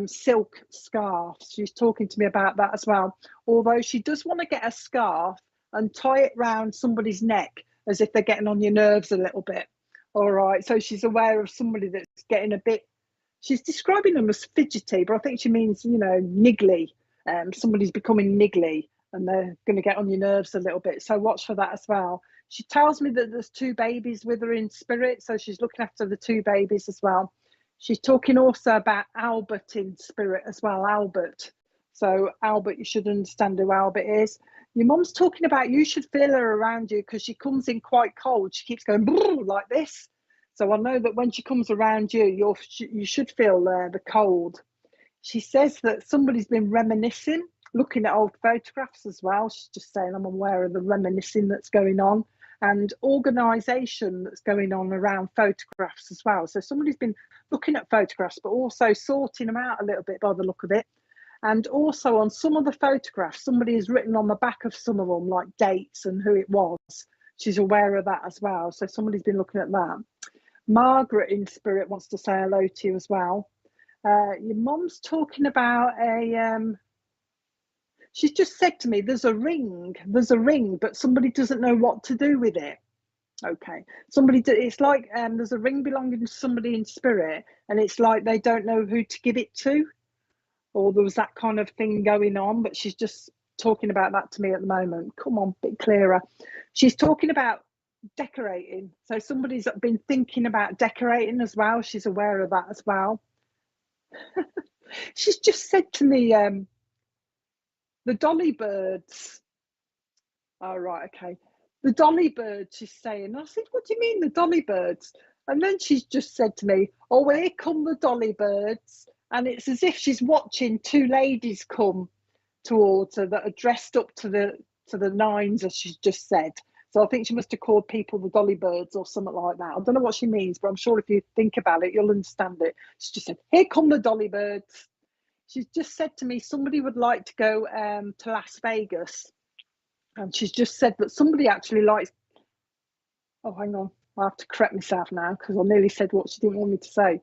Speaker 1: silk scarves. She's talking to me about that as well. Although she does want to get a scarf and tie it round somebody's neck as if they're getting on your nerves a little bit. All right, so she's aware of somebody that's getting a bit, she's describing them as fidgety, but I think she means, you know, niggly. Somebody's becoming niggly and they're going to get on your nerves a little bit. So watch for that as well. She tells me that there's 2 babies with her in spirit, so she's looking after the 2 babies as well. She's talking also about Albert in spirit as well, Albert. So Albert, you should understand who Albert is. Your mum's talking about you should feel her around you because she comes in quite cold. She keeps going like this. So I know that when she comes around you, you should feel the cold. She says that somebody's been reminiscing, looking at old photographs as well. She's just saying, I'm aware of the reminiscing that's going on and organisation that's going on around photographs as well. So somebody's been looking at photographs, but also sorting them out a little bit by the look of it. And also on some of the photographs, somebody has written on the back of some of them, like dates and who it was. She's aware of that as well. So somebody's been looking at that. Margaret in spirit wants to say hello to you as well. Your mum's talking about She's just said to me, there's a ring, but somebody doesn't know what to do with it. Okay, it's like there's a ring belonging to somebody in spirit, and it's like they don't know who to give it to, or there was that kind of thing going on. But she's just talking about that to me at the moment. Come on, a bit clearer. She's talking about decorating, so somebody's been thinking about decorating as well. She's aware of that as well. She's just said to me, the dolly birds. Oh, right, okay. The dolly birds, she's saying. I said, what do you mean, the dolly birds? And then she's just said to me, oh, here come the dolly birds. And it's as if she's watching two ladies come towards her that are dressed up to the nines, as she's just said. So I think she must have called people the dolly birds or something like that. I don't know what she means, but I'm sure if you think about it, you'll understand it. She just said, here come the dolly birds. She's just said to me, somebody would like to go to Las Vegas. And she's just said that somebody actually likes... Oh, hang on. I have to correct myself now because I nearly said what she didn't want me to say.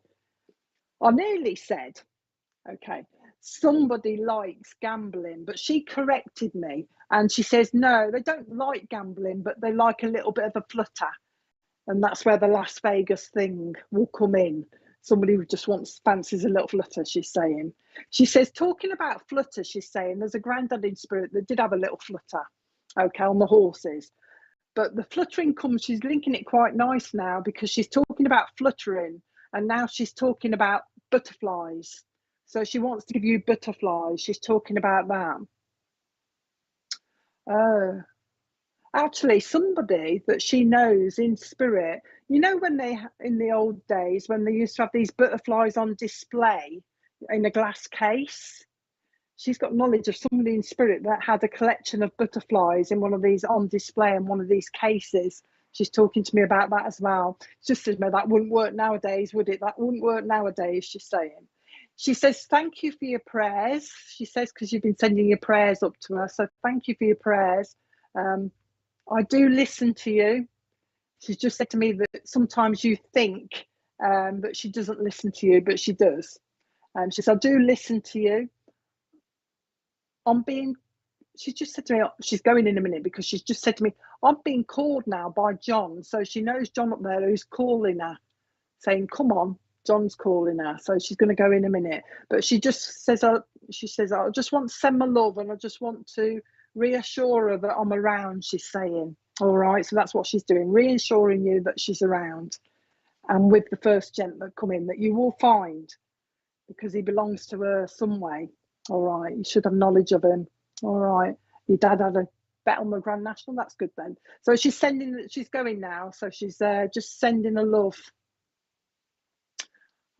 Speaker 1: I nearly said, okay, somebody likes gambling, but she corrected me and she says, no, they don't like gambling, but they like a little bit of a flutter. And that's where the Las Vegas thing will come in. Somebody who just fancies a little flutter, she's saying. She says, talking about flutter, she's saying, there's a granddad in spirit that did have a little flutter, okay, on the horses. But the fluttering comes, she's linking it quite nice now because she's talking about fluttering and now she's talking about butterflies. So she wants to give you butterflies. She's talking about that. Oh, actually, somebody that she knows in spirit, you know, when they, in the old days, when they used to have these butterflies on display in a glass case, she's got knowledge of somebody in spirit that had a collection of butterflies in one of these on display in one of these cases. She's talking to me about that as well. It's just says, that wouldn't work nowadays, would it? That wouldn't work nowadays, she's saying. She says, thank you for your prayers. She says, because you've been sending your prayers up to her. So thank you for your prayers. I do listen to you. She's just said to me that sometimes you think that she doesn't listen to you, but she does. She says, I do listen to you. She just said to me, she's going in a minute because she's just said to me, I'm being called now by John. So she knows John up there who's calling her, saying, come on, John's calling her. So she's going to go in a minute. But she just says, I just want to send my love and I just want to reassure her that I'm around, she's saying. All right, so that's what she's doing, reassuring you that she's around. And with the first gent that come in, that you will find, because he belongs to her some way. All right, you should have knowledge of him. All right, your dad had a bet on the Grand National. That's good then. So she's going now. So she's just sending a love.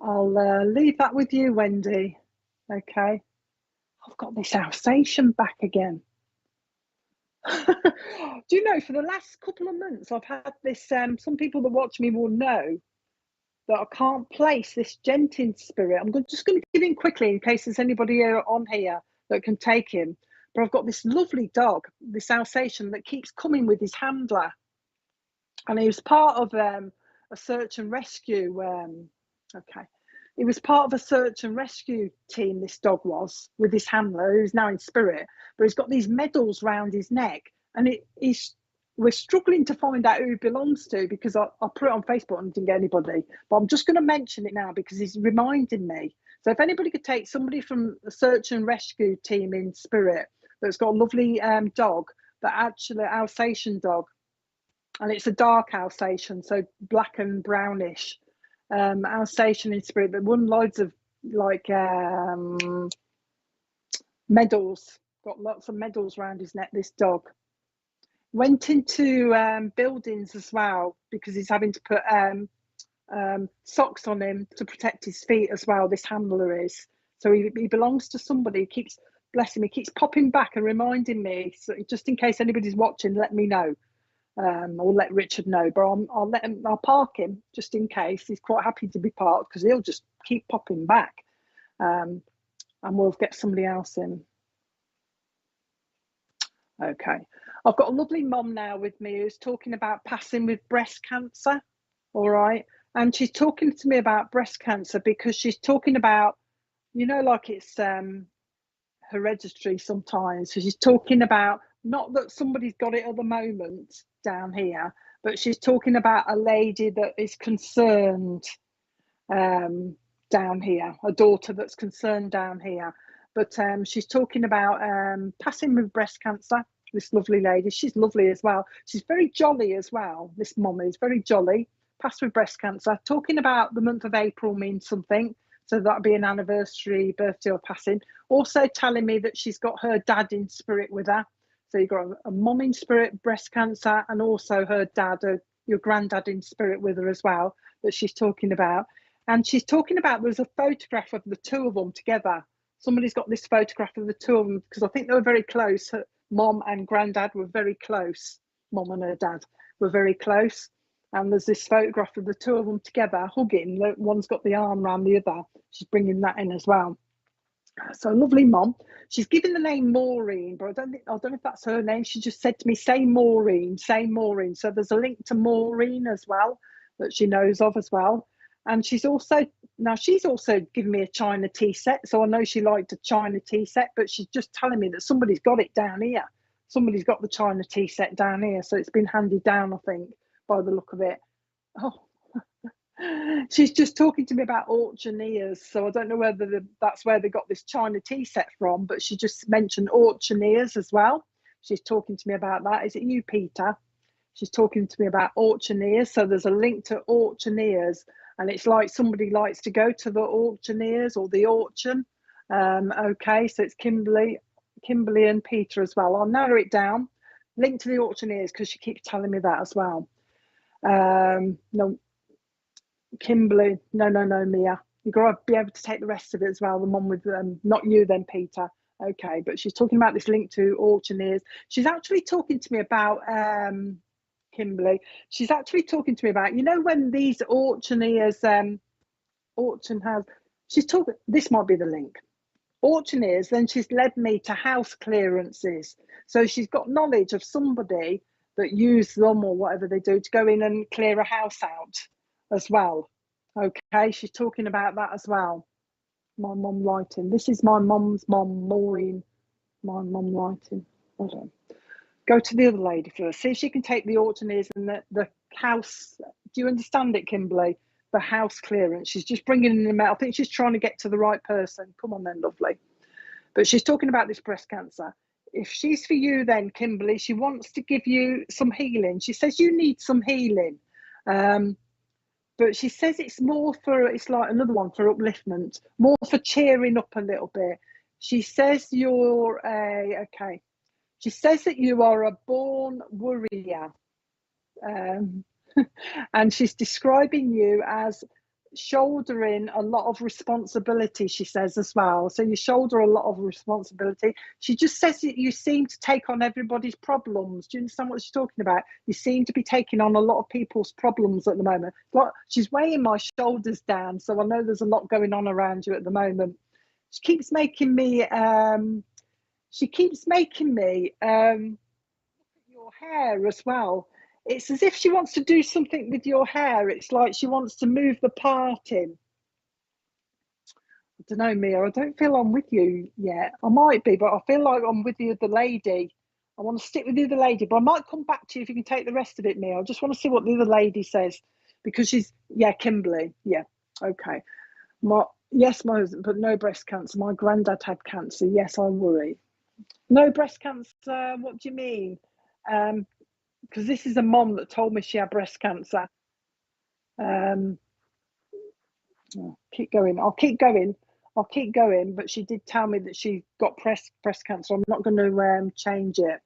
Speaker 1: I'll leave that with you, Wendy. Okay. I've got this Alsatian back again. Do you know, for the last couple of months, I've had this, some people that watch me will know that I can't place this gent in spirit. I'm just going to give him quickly in case there's anybody here on here that can take him. But I've got this lovely dog, this Alsatian, that keeps coming with his handler. And he was part of a search and rescue. Okay. He was part of a search and rescue team, this dog was, with his handler, who's now in spirit. But he's got these medals round his neck. And we're struggling to find out who he belongs to because I put it on Facebook and didn't get anybody. But I'm just going to mention it now because he's reminding me. So if anybody could take somebody from the search and rescue team in spirit that's got a lovely dog, that actually Alsatian dog, and it's a dark Alsatian, so black and brownish. Alsatian in spirit that won loads of medals, got lots of medals around his neck, this dog. Went into buildings as well because he's having to put socks on him to protect his feet as well, this handler is. So he belongs to somebody. He keeps, bless him, he keeps popping back and reminding me. So just in case anybody's watching, let me know. Or let Richard know, but I'll park him just in case. He's quite happy to be parked because he'll just keep popping back. And we'll get somebody else in. Okay. I've got a lovely mom now with me who's talking about passing with breast cancer. All right. And she's talking to me about breast cancer because she's talking about, you know, like it's her hereditary sometimes. So she's talking about, not that somebody's got it at the moment down here, but she's talking about a lady that is concerned down here, a daughter that's concerned down here. But she's talking about passing with breast cancer. This lovely lady, she's lovely as well. She's very jolly as well. This mum is very jolly. Passed with breast cancer. Talking about the month of April means something. So that'll be an anniversary, birthday or passing. Also telling me that she's got her dad in spirit with her. So you've got a mum in spirit, breast cancer, and also her dad, your granddad in spirit with her as well, that she's talking about. And she's talking about, there's a photograph of the two of them together. Somebody's got this photograph of the two of them because I think they were very close. Her mom and granddad were very close. Mom and her dad were very close. And there's this photograph of the two of them together hugging. One's got the arm around the other. She's bringing that in as well. So lovely mom. She's given the name Maureen, but I don't know if that's her name. She just said to me, say Maureen, say Maureen. So there's a link to Maureen as well that she knows of as well. And she's also given me a China tea set. So I know she liked a China tea set, but she's just telling me that somebody's got it down here. Somebody's got the China tea set down here. So it's been handed down, I think, by the look of it. Oh, she's just talking to me about auctioneers. So I don't know whether that's where they got this China tea set from, but she just mentioned auctioneers as well. She's talking to me about that. Is it you, Peter? She's talking to me about auctioneers. So there's a link to auctioneers. And it's like somebody likes to go to the auctioneers or the auction. Okay, so it's Kimberly and Peter as well. I'll narrow it down. Link to the auctioneers because she keeps telling me that as well. No, Kimberly, no, Mia. You've got to be able to take the rest of it as well. The one with not you then, Peter. Okay, but she's talking about this link to auctioneers. She's actually talking to me about Kimberly. She's actually talking to me about, you know, when these auctioneers auction house. She's talking. This might be the link. Auctioneers. Then she's led me to house clearances. So she's got knowledge of somebody that use them or whatever they do to go in and clear a house out as well. Okay, she's talking about that as well. My mum writing. This is my mum's mum, Maureen. My mum writing. Hold on. Go to the other lady first. See if she can take the auctioneers and the house. Do you understand it, Kimberly? The house clearance. She's just bringing them out. I think she's trying to get to the right person. Come on then, lovely. But she's talking about this breast cancer. If she's for you then, Kimberly, she wants to give you some healing. She says you need some healing. But she says it's more for, it's like another one for upliftment, more for cheering up a little bit. She says you're okay. She says that you are a born worrier. And she's describing you as shouldering a lot of responsibility, she says as well. So you shoulder a lot of responsibility. She just says that you seem to take on everybody's problems. Do you understand what she's talking about? You seem to be taking on a lot of people's problems at the moment. Like she's weighing my shoulders down, so I know there's a lot going on around you at the moment. She keeps making me your hair as well. It's as if she wants to do something with your hair. It's like she wants to move the part in. I don't know, Mia. I don't feel I'm with you yet. I might be, but I feel like I'm with the other lady. I want to stick with the other lady, but I might come back to you if you can take the rest of it, Mia. I just want to see what the other lady says because she's, yeah, Kimberly. Yeah, okay. Yes, my husband, but no breast cancer. My granddad had cancer. Yes, I worry. No breast cancer. What do you mean? Because this is a mom that told me she had breast cancer. Keep going. I'll keep going. But she did tell me that she got breast cancer. I'm not going to change it.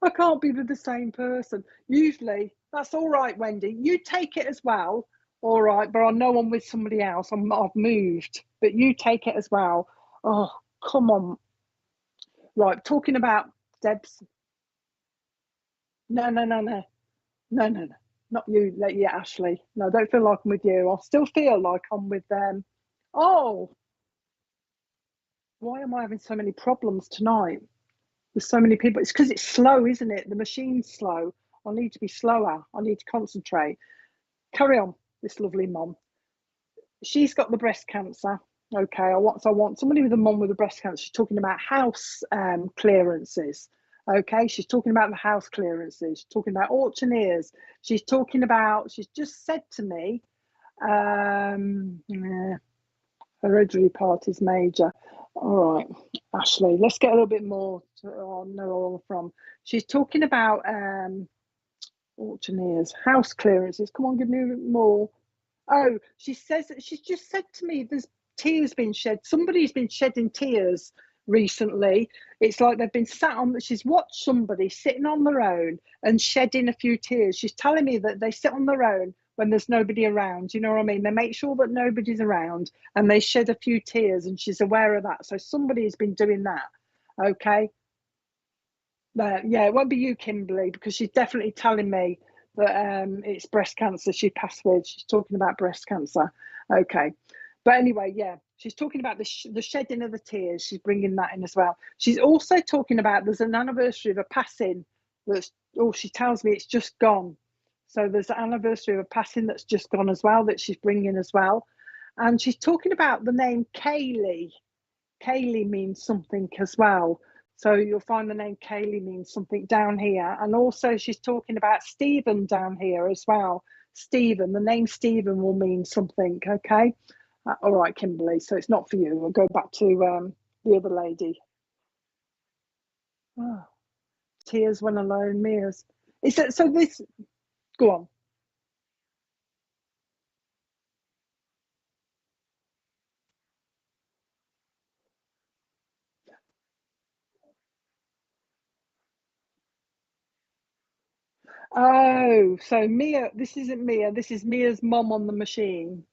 Speaker 1: I can't be with the same person. Usually, that's all right, Wendy. You take it as well. All right, but I know I'm with somebody else. I've moved, but you take it as well. Oh, come on. Right, talking about Deb's. No, not you. Yeah, Ashley. No, I don't feel like I'm with you. I still feel like I'm with them. Oh, why am I having so many problems tonight? There's so many people. It's because it's slow, isn't it? The machine's slow. I need to be slower. I need to concentrate. Carry on, this lovely mom. She's got the breast cancer. Okay, I want somebody with a mum with a breast cancer. She's talking about house clearances. Okay, she's talking about the house clearances. She's talking about auctioneers. She's talking about. She's just said to me, yeah, hereditary parties major. All right, Ashley, let's get a little bit more to know all from. She's talking about auctioneers, house clearances. Come on, give me more. Oh, she says that she's just said to me there's tears been shed. Somebody's been shedding tears recently. It's like they've been sat on, she's watched somebody sitting on their own and shedding a few tears. She's telling me that they sit on their own when there's nobody around. You know what I mean? They make sure that nobody's around and they shed a few tears, and she's aware of that. So somebody's been doing that. Okay. Yeah, it won't be you, Kimberly, because she's definitely telling me that it's breast cancer she passed with. She's talking about breast cancer. Okay. But anyway, yeah, she's talking about the shedding of the tears. She's bringing that in as well. She's also talking about there's an anniversary of a passing that's, oh, she tells me it's just gone. So there's an anniversary of a passing that's just gone as well that she's bringing as well. And she's talking about the name Kaylee. Kaylee means something as well. So you'll find the name Kaylee means something down here. And also she's talking about Stephen down here as well. Stephen, the name Stephen will mean something, okay? All right, Kimberly, so it's not for you. We'll go back to the other lady. Oh, tears when alone, Mia's. Is it, so this, go on. Oh, so Mia, this isn't Mia, this is Mia's mum on the machine.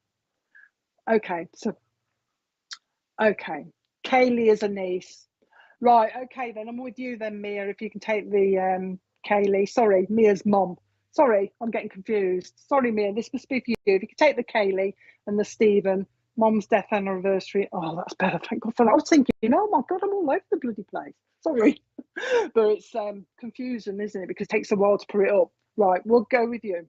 Speaker 1: Okay, so, okay. Kaylee is a niece. Right, okay then. I'm with you then, Mia. If you can take the Kaylee. Sorry, Mia's mum. Sorry, I'm getting confused. Sorry, Mia. This must be for you. If you could take the Kaylee and the Stephen, mum's death anniversary. Oh, that's better. Thank God for that. I was thinking, oh my God, I'm all over the bloody place. Sorry, but it's confusion, isn't it? Because it takes a while to put it up. Right, we'll go with you.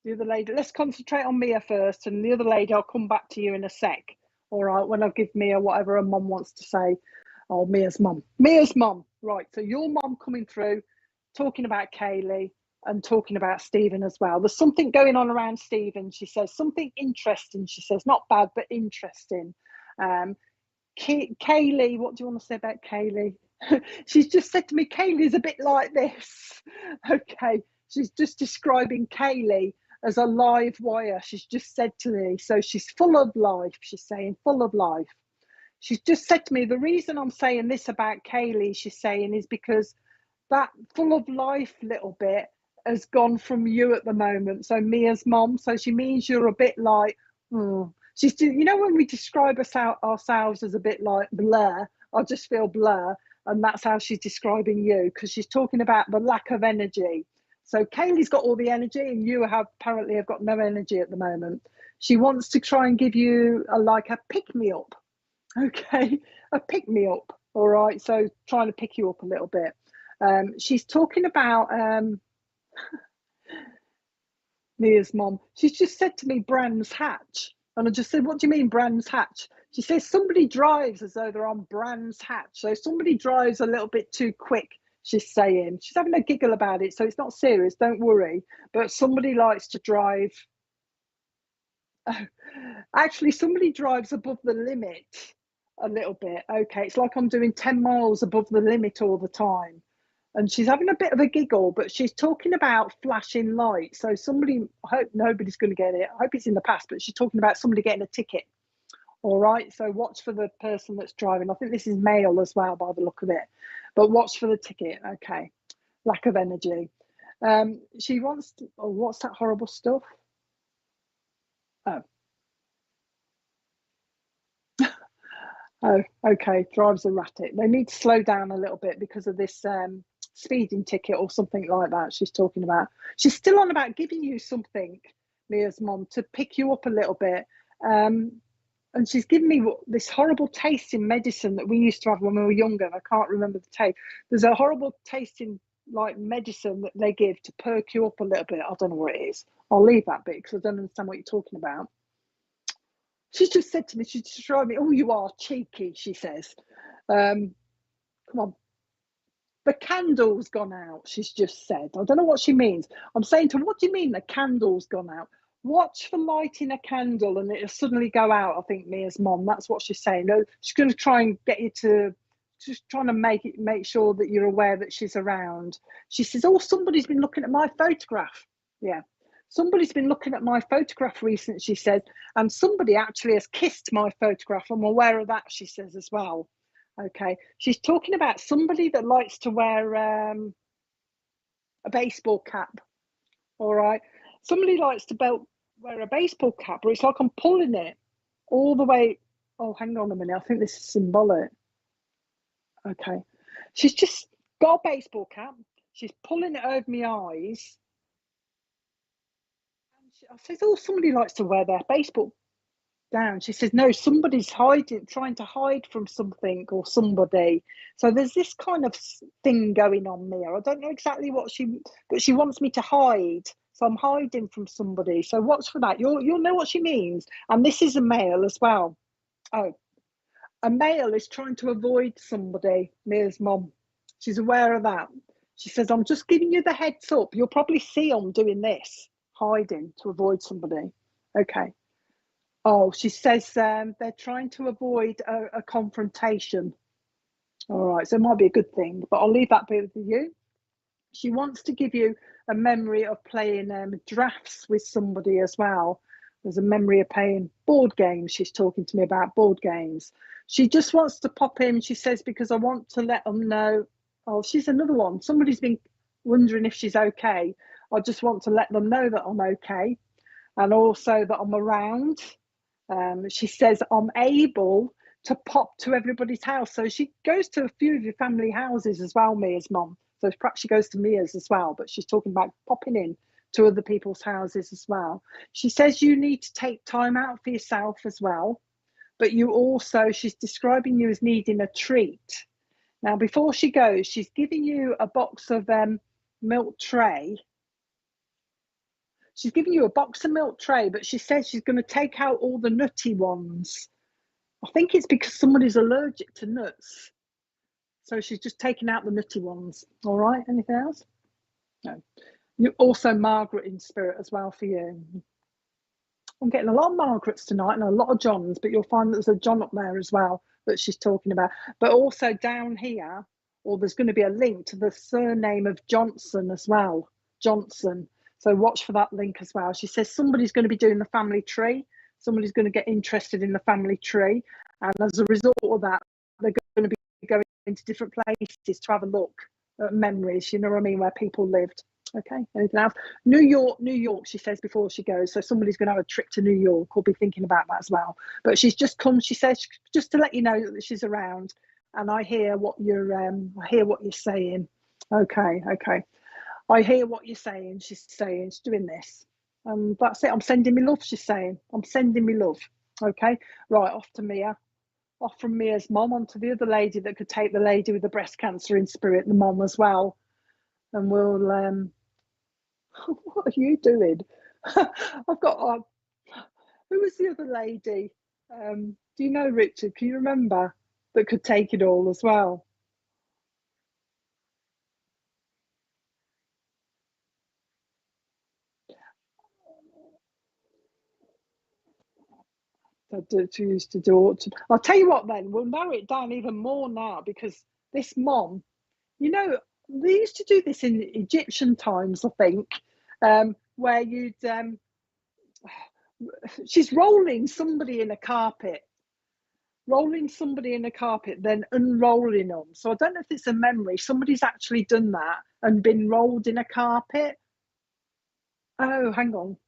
Speaker 1: The other lady. Let's concentrate on Mia first, and the other lady, I'll come back to you in a sec. All right, when I give Mia whatever her mum wants to say. Oh, Mia's mum. Mia's mum. Right, so your mum coming through, talking about Kaylee and talking about Stephen as well. There's something going on around Stephen. She says something interesting. She says not bad, but interesting. Um, Kaylee, what do you want to say about Kaylee? She's just said to me, Kaylee's a bit like this. Okay, she's just describing Kaylee as a live wire. She's just said to me, so she's full of life. She's saying full of life. She's just said to me, the reason I'm saying this about Kaylee, she's saying, is because that full of life little bit has gone from you at the moment. So Mia's mom, so she means you're a bit like, she's, when we describe ourselves as a bit like blur, I just feel blur. And that's how she's describing you, because she's talking about the lack of energy. So Kaylee's got all the energy and you apparently have got no energy at the moment. She wants to try and give you like a pick me up. Okay, a pick me up. All right, so trying to pick you up a little bit. She's talking about Mia's mom. She's just said to me, Brands Hatch. And I just said, what do you mean, Brands Hatch? She says, somebody drives as though they're on Brands Hatch. So somebody drives a little bit too quick, she's saying. She's having a giggle about it, so it's not serious, don't worry. But somebody likes to drive. Actually, somebody drives above the limit a little bit. Okay, it's like I'm doing 10 miles above the limit all the time. And she's having a bit of a giggle, but she's talking about flashing lights. So somebody, I hope nobody's going to get it. I hope it's in the past, but she's talking about somebody getting a ticket. All right, so watch for the person that's driving. I think this is male as well by the look of it, but watch for the ticket. Okay, lack of energy. She wants to, oh, what's that horrible stuff? Oh, oh, okay, drives erratic. They need to slow down a little bit because of this speeding ticket or something like that she's talking about. She's still on about giving you something, Mia's mom, to pick you up a little bit. And she's given me this horrible tasting medicine that we used to have when we were younger, and I can't remember the taste. There's a horrible tasting like medicine that they give to perk you up a little bit. I don't know what it is. I'll leave that bit because I don't understand what you're talking about. She's just said to me, she's described me, oh, you are cheeky, she says. Come on. The candle's gone out, she's just said. I don't know what she means. I'm saying to her, what do you mean the candle's gone out? Watch for lighting a candle and it'll suddenly go out, I think, Mia's mom. That's what she's saying. No, she's going to try and get you to, just trying to make sure that you're aware that she's around. She says, oh, somebody's been looking at my photograph. Yeah. Somebody's been looking at my photograph recently, she says, and somebody actually has kissed my photograph. I'm aware of that, she says as well. Okay, she's talking about somebody that likes to wear a baseball cap. All right, somebody likes to wear a baseball cap, but it's like I'm pulling it all the way. Oh, hang on a minute, I think this is symbolic. Okay, she's just got a baseball cap. She's pulling it over my eyes. I says, oh, somebody likes to wear their baseball down. She says, no, somebody's trying to hide from something or somebody. So there's this kind of thing going on there. I don't know exactly but she wants me to hide. So I'm hiding from somebody. So watch for that. You'll know what she means. And this is a male as well. Oh, a male is trying to avoid somebody, Mia's mum. She's aware of that. She says, I'm just giving you the heads up. You'll probably see them doing this, hiding to avoid somebody. Okay. Oh, she says they're trying to avoid a confrontation. All right, so it might be a good thing, but I'll leave that bit with you. She wants to give you a memory of playing drafts with somebody as well. There's a memory of playing board games. She's talking to me about board games. She just wants to pop in, she says, because I want to let them know. Oh, she's another one. Somebody's been wondering if she's okay. I just want to let them know that I'm okay and also that I'm around. She says, I'm able to pop to everybody's house. So she goes to a few of your family houses as well, Mia's mum. So perhaps she goes to Mia's as well, but she's talking about popping in to other people's houses as well. She says you need to take time out for yourself as well. But you also, she's describing you as needing a treat. Now, before she goes, she's giving you a box of milk tray. She's giving you a box of milk tray, but she says she's going to take out all the nutty ones. I think it's because somebody's allergic to nuts. So she's just taking out the nutty ones. All right, anything else? No. You also Margaret in spirit as well for you. I'm getting a lot of Margarets tonight and a lot of Johns, but you'll find that there's a John up there as well that she's talking about. But also down here, or there's going to be a link to the surname of Johnson as well. Johnson. So watch for that link as well. She says somebody's going to be doing the family tree. Somebody's going to get interested in the family tree. And as a result of that, they're going to be going into different places to have a look at memories, you know what I mean, where people lived. Okay, anything else? New York, she says before she goes. So somebody's going to have a trip to New York or be thinking about that as well. But she's just come, she says, just to let you know that she's around. And I hear what you're saying. Okay. I hear what you're saying. She's doing this. And that's it. I'm sending me love, she's saying. I'm sending me love. Okay, right, off to Mia. Off from Mia's mom onto the other lady that could take the lady with the breast cancer in spirit, the mom as well. And we'll what are you doing? I've got who was the other lady? Do you know, Richard? Can you remember that could take it all as well? That used to do. I'll tell you what. Then we'll narrow it down even more now because this mom, you know, they used to do this in Egyptian times, I think, where you'd she's rolling somebody in a carpet, then unrolling them. So I don't know if it's a memory. Somebody's actually done that and been rolled in a carpet. Oh, hang on.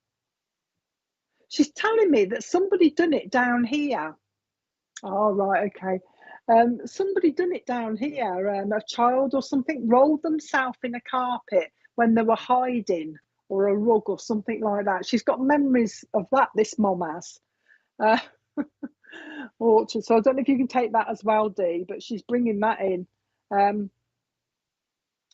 Speaker 1: She's telling me that somebody done it down here. Oh, right, okay. Somebody done it down here. A child or something rolled themselves in a carpet when they were hiding or a rug or something like that. She's got memories of that, this mom has. Orchard. So I don't know if you can take that as well, Dee, but she's bringing that in.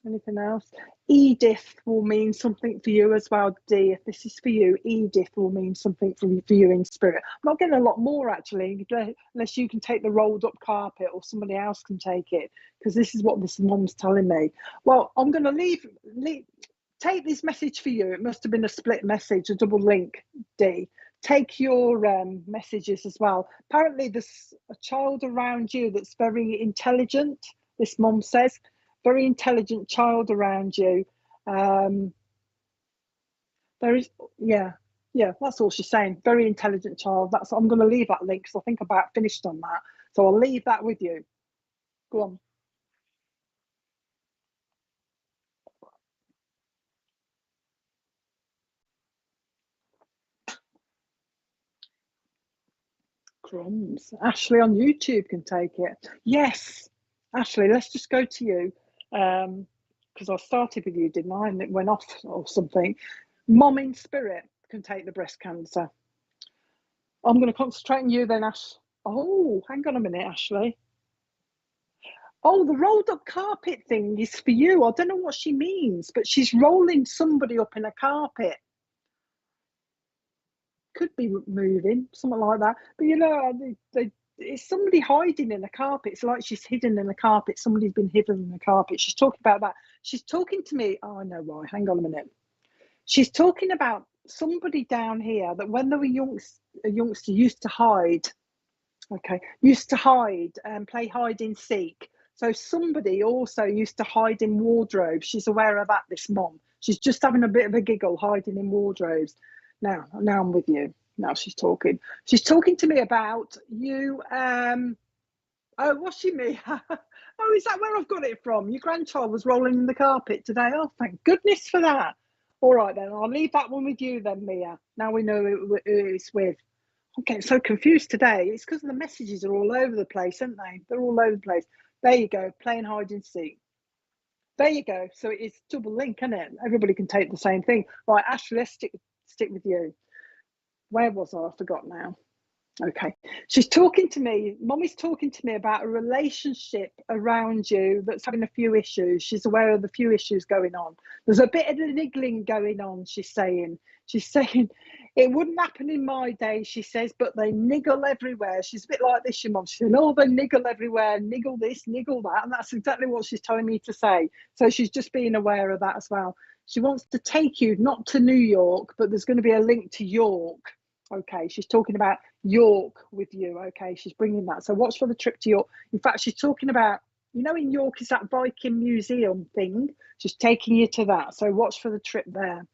Speaker 1: Anything else? Edith will mean something for you as well, D. If this is for you, Edith will mean something for you in spirit. I'm not getting a lot more actually, unless you can take the rolled up carpet or somebody else can take it, because this is what this mum's telling me. Well, I'm going to take this message for you. It must have been a split message, a double link, D. Take your messages as well. Apparently, there's a child around you that's very intelligent, this mum says. Very intelligent child around you. There is, yeah, that's all she's saying. Very intelligent child. That's, I'm going to leave that link because I think I'm about finished on that. So I'll leave that with you. Go on. Crumbs. Ashley on YouTube can take it. Yes, Ashley, let's just go to you. Because I started with you, didn't I? And it went off or something. Mom in spirit can take the breast cancer. I'm going to concentrate on you then, Ash. Oh, hang on a minute, Ashley. Oh, the rolled up carpet thing is for you. I don't know what she means, but she's rolling somebody up in a carpet. Could be moving, something like that. But you know, it's somebody hiding in the carpet. It's like she's hidden in the carpet. Somebody's been hidden in the carpet. She's talking about that. She's talking to me. Oh, I know why. Hang on a minute. She's talking about somebody down here that when they were a youngster used to hide. Okay, used to hide and play hide and seek. So somebody also used to hide in wardrobes. She's aware of that, this mom. She's just having a bit of a giggle, hiding in wardrobes. Now I'm with you. Now she's talking. She's talking to me about you. Oh, what's she mean? Oh, is that where I've got it from? Your grandchild was rolling in the carpet today. Oh, thank goodness for that. All right, then. I'll leave that one with you then, Mia. Now we know who it's with. I'm getting so confused today. It's because the messages are all over the place, aren't they? They're all over the place. There you go, playing hide and seek. There you go. So it's double link, isn't it? Everybody can take the same thing. Right, Ashley, let's stick with you. Where was I? I forgot now. Okay. She's talking to me. Mommy's talking to me about a relationship around you that's having a few issues. She's aware of the few issues going on. There's a bit of niggling going on, she's saying. She's saying, it wouldn't happen in my day, she says, but they niggle everywhere. She's a bit like this, your mum. She's saying, oh, they niggle everywhere, niggle this, niggle that. And that's exactly what she's telling me to say. So she's just being aware of that as well. She wants to take you, not to New York, but there's going to be a link to York. Okay, she's talking about York with you. Okay, she's bringing that. So watch for the trip to York. In fact, she's talking about, you know, in York is that Viking museum thing. She's taking you to that. So watch for the trip there.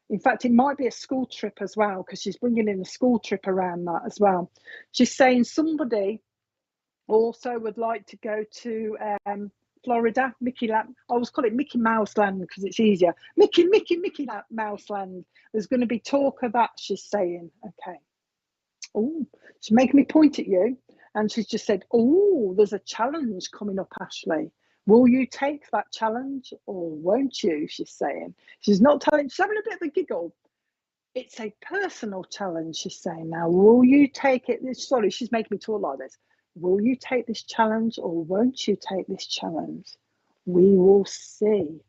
Speaker 1: In fact, it might be a school trip as well, because she's bringing in a school trip around that as well. She's saying somebody also would like to go to Florida, Mickey Land. I always call it Mickey Mouse Land because it's easier. Mickey Mouse Land. There's going to be talk of that, she's saying. Okay. Oh, she's making me point at you. And she's just said, oh, there's a challenge coming up, Ashley. Will you take that challenge or won't you? She's saying. She's not telling, she's having a bit of a giggle. It's a personal challenge, she's saying. Now, will you take it? Sorry, she's making me talk like this. Will you take this challenge or won't you take this challenge? We will see.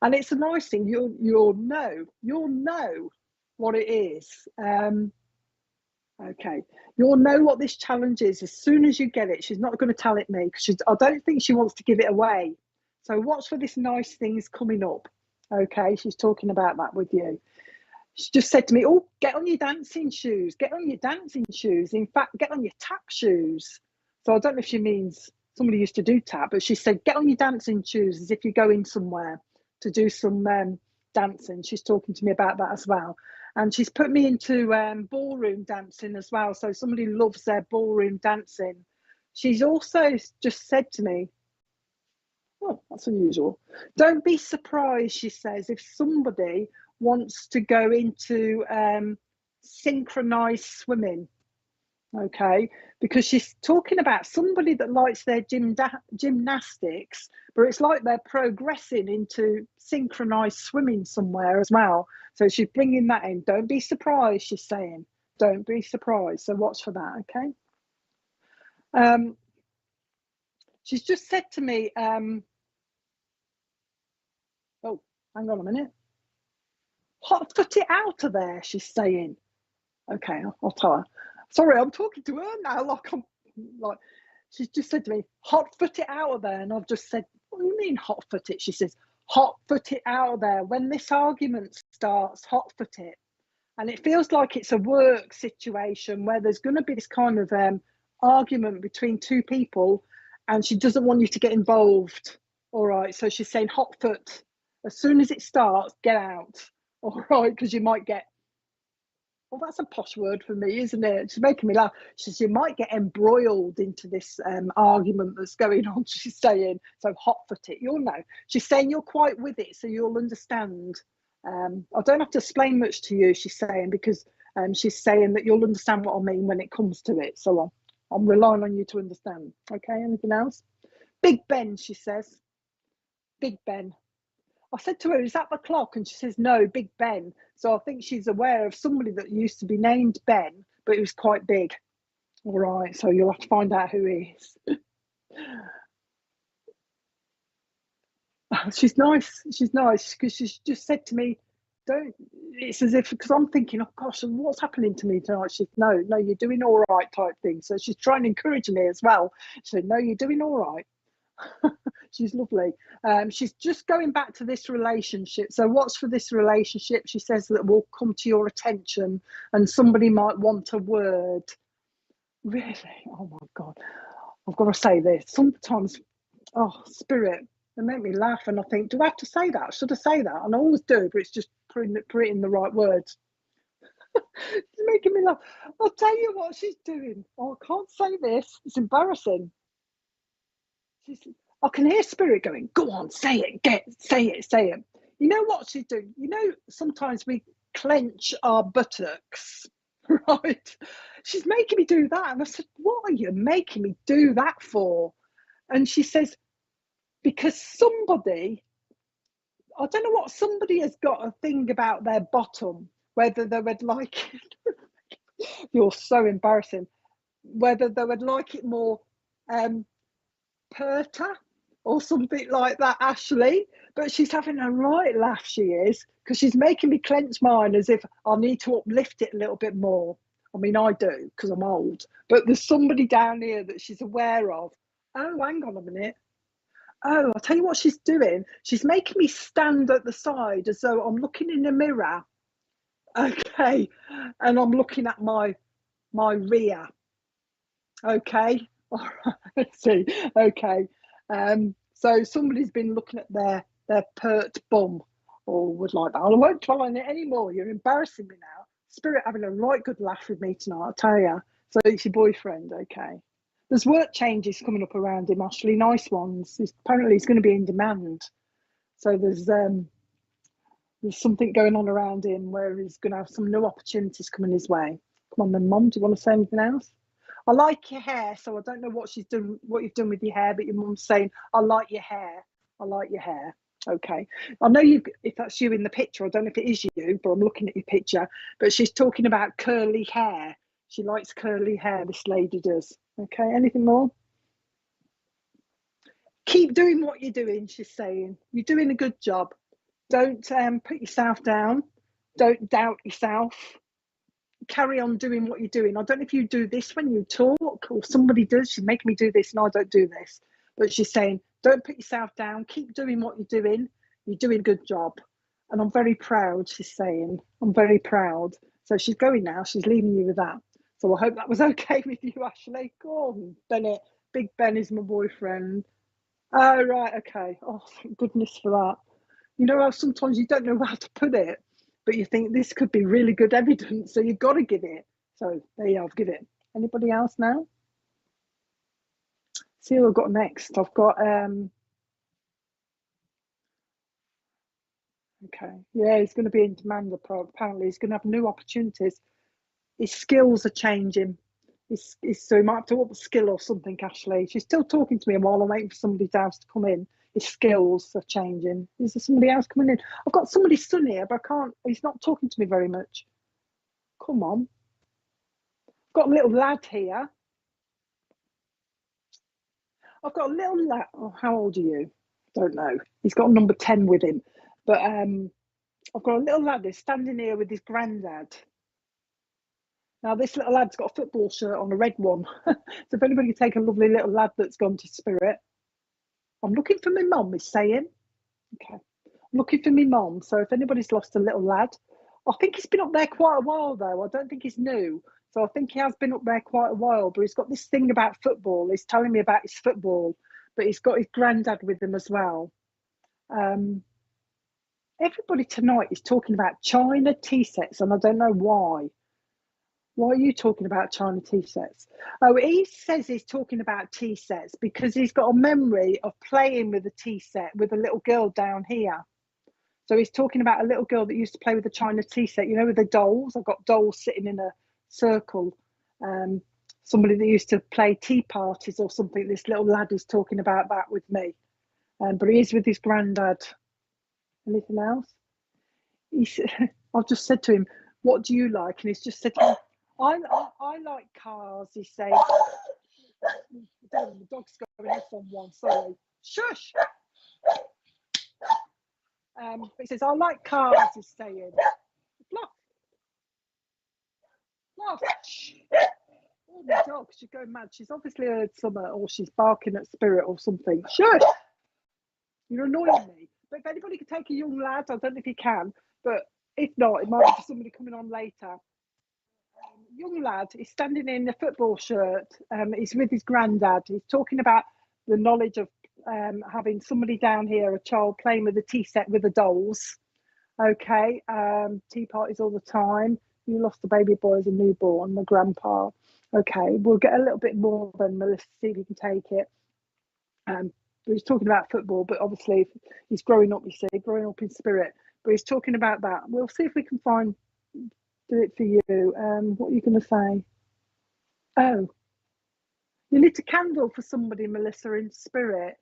Speaker 1: And it's a nice thing. You'll know what it is. Okay, you'll know what this challenge is as soon as you get it. She's not going to tell it me because I don't think she wants to give it away. So watch for this nice things coming up. Okay, she's talking about that with you. She just said to me, oh, get on your dancing shoes. Get on your dancing shoes. In fact, get on your tap shoes. So I don't know if she means somebody used to do tap, but she said, get on your dancing shoes as if you're going somewhere to do some dancing. She's talking to me about that as well. And she's put me into ballroom dancing as well. So somebody loves their ballroom dancing. She's also just said to me, oh, that's unusual. Don't be surprised, she says, if somebody wants to go into synchronized swimming. Okay, because she's talking about somebody that likes their gymnastics, but it's like they're progressing into synchronized swimming somewhere as well. So she's bringing that in. Don't be surprised, she's saying. Don't be surprised. So watch for that, okay? She's just said to me, Oh, hang on a minute. Hot foot it out of there, she's saying. Okay, I'll tell her. Sorry, I'm talking to her now. Like she's just said to me, hot foot it out of there. And I've just said, what do you mean hot foot it? She says, hot foot it out of there. When this argument starts, hot foot it. And it feels like it's a work situation where there's going to be this kind of argument between two people, and she doesn't want you to get involved. All right, so she's saying hot foot. As soon as it starts, get out. All right, because you might get, well, that's a posh word for me, isn't it? She's making me laugh. She says, you might get embroiled into this argument that's going on, she's saying. So hot foot it, you'll know. She's saying you're quite with it, so you'll understand. I don't have to explain much to you, she's saying, because she's saying that you'll understand what I mean when it comes to it. So I'm relying on you to understand. Okay, anything else? Big Ben, she says. Big Ben. I said to her, is that the clock? And she says, no, Big Ben. So I think she's aware of somebody that used to be named Ben, but he was quite big. All right, so you'll have to find out who he is. She's nice. She's nice because she's just said to me, don't, it's as if, because I'm thinking, oh gosh, what's happening to me tonight? She's, no, you're doing all right type thing. So she's trying to encourage me as well. She said, no, you're doing all right. She's lovely. She's just going back to this relationship. So what's for this relationship? She says that will come to your attention and somebody might want a word. Really? Oh my God. I've got to say this. Sometimes, oh, spirit, they make me laugh and I think, do I have to say that? Should I say that? And I always do, but it's just putting in the right words. It's making me laugh. I'll tell you what she's doing. Oh, I can't say this. It's embarrassing. I can hear spirit going, go on, say it. You know what she's doing? You know, sometimes we clench our buttocks, right? She's making me do that. And I said, what are you making me do that for? And she says, because somebody, I don't know what, somebody has got a thing about their bottom, whether they would like it. You're so embarrassing. Whether they would like it more perta or something like that, Ashley. But she's having a right laugh, she is, because she's making me clench mine as if I need to uplift it a little bit more. I mean, I do, because I'm old. But there's somebody down here that she's aware of. Oh, hang on a minute. Oh, I'll tell you what she's doing. She's making me stand at the side as though I'm looking in a mirror. Okay. And I'm looking at my rear. Okay. All right. Let's see. Okay. So somebody's been looking at their pert bum or would like that. I won't dwell on it anymore. You're embarrassing me now. Spirit having a right good laugh with me tonight, I'll tell you. So it's your boyfriend, okay. There's work changes coming up around him, Ashley, nice ones. Apparently he's going to be in demand. So there's something going on around him where he's going to have some new opportunities coming his way. Come on then, Mum, do you want to say anything else? I like your hair, so I don't know what you've done with your hair, but your mum's saying, I like your hair. I like your hair. Okay. I know if that's you in the picture, I don't know if it is you, but I'm looking at your picture. But she's talking about curly hair. She likes curly hair, this lady does. Okay, anything more? Keep doing what you're doing, she's saying. You're doing a good job. Don't put yourself down. Don't doubt yourself. Carry on doing what you're doing. I don't know if you do this when you talk or somebody does. She's making me do this and I don't do this. But she's saying, don't put yourself down. Keep doing what you're doing. You're doing a good job. And I'm very proud, she's saying. I'm very proud. So she's going now. She's leaving you with that. So I hope that was okay with you, Ashley. Go on, Bennett. Big Ben is my boyfriend. Oh, right. Okay. Oh, thank goodness for that. You know how sometimes you don't know how to put it, but you think this could be really good evidence, so you've got to give it. So there you are, give it. Anybody else now? See who I've got next. I've got okay. Yeah, he's going to be in demand apparently. He's going to have new opportunities. His skills are changing. So he might have to up the skill or something, Ashley. She's still talking to me while I'm waiting for somebody else to come in. His skills are changing. Is there somebody else coming in? I've got somebody son here, but I can't. He's not talking to me very much. Come on. I've got a little lad here. I've got a little lad. Oh, how old are you? Don't know. He's got number 10 with him. But I've got a little lad who's standing here with his granddad. Now, this little lad's got a football shirt on, a red one. So if anybody can take a lovely little lad that's gone to spirit. I'm looking for my mum, is saying. Okay. I'm looking for my mum. So if anybody's lost a little lad, I think he's been up there quite a while, though. I don't think he's new. So I think he has been up there quite a while. But he's got this thing about football. He's telling me about his football. But he's got his granddad with him as well. Everybody tonight is talking about China tea sets, and I don't know why. Why are you talking about China tea sets? Oh, he says he's talking about tea sets because he's got a memory of playing with a tea set with a little girl down here. So he's talking about a little girl that used to play with a China tea set, you know, with the dolls. I've got dolls sitting in a circle. Somebody that used to play tea parties or something. This little lad is talking about that with me. But he is with his granddad. Anything else? I've just said to him, what do you like? And he's just said to me, I like cars, he said. The dog's going off on one, sorry. Shush! He says, I like cars, he's saying. Look. Oh, the dog, she's going mad. She's obviously heard something, or she's barking at spirit or something. Shush! You're annoying me. But if anybody could take a young lad, I don't know if you can, but if not, it might be somebody coming on later. Young lad is standing in a football shirt. He's with his granddad. He's talking about the knowledge of having somebody down here, a child playing with a tea set with the dolls. Okay, tea parties all the time. You lost a baby boy as a newborn, the grandpa. Okay, we'll get a little bit more than Melissa, see if you can take it. He's talking about football, but obviously he's growing up, you see, growing up in spirit. But he's talking about that. We'll see if we can do it for you. What are you going to say? Oh, you lit a candle for somebody, Melissa, in spirit.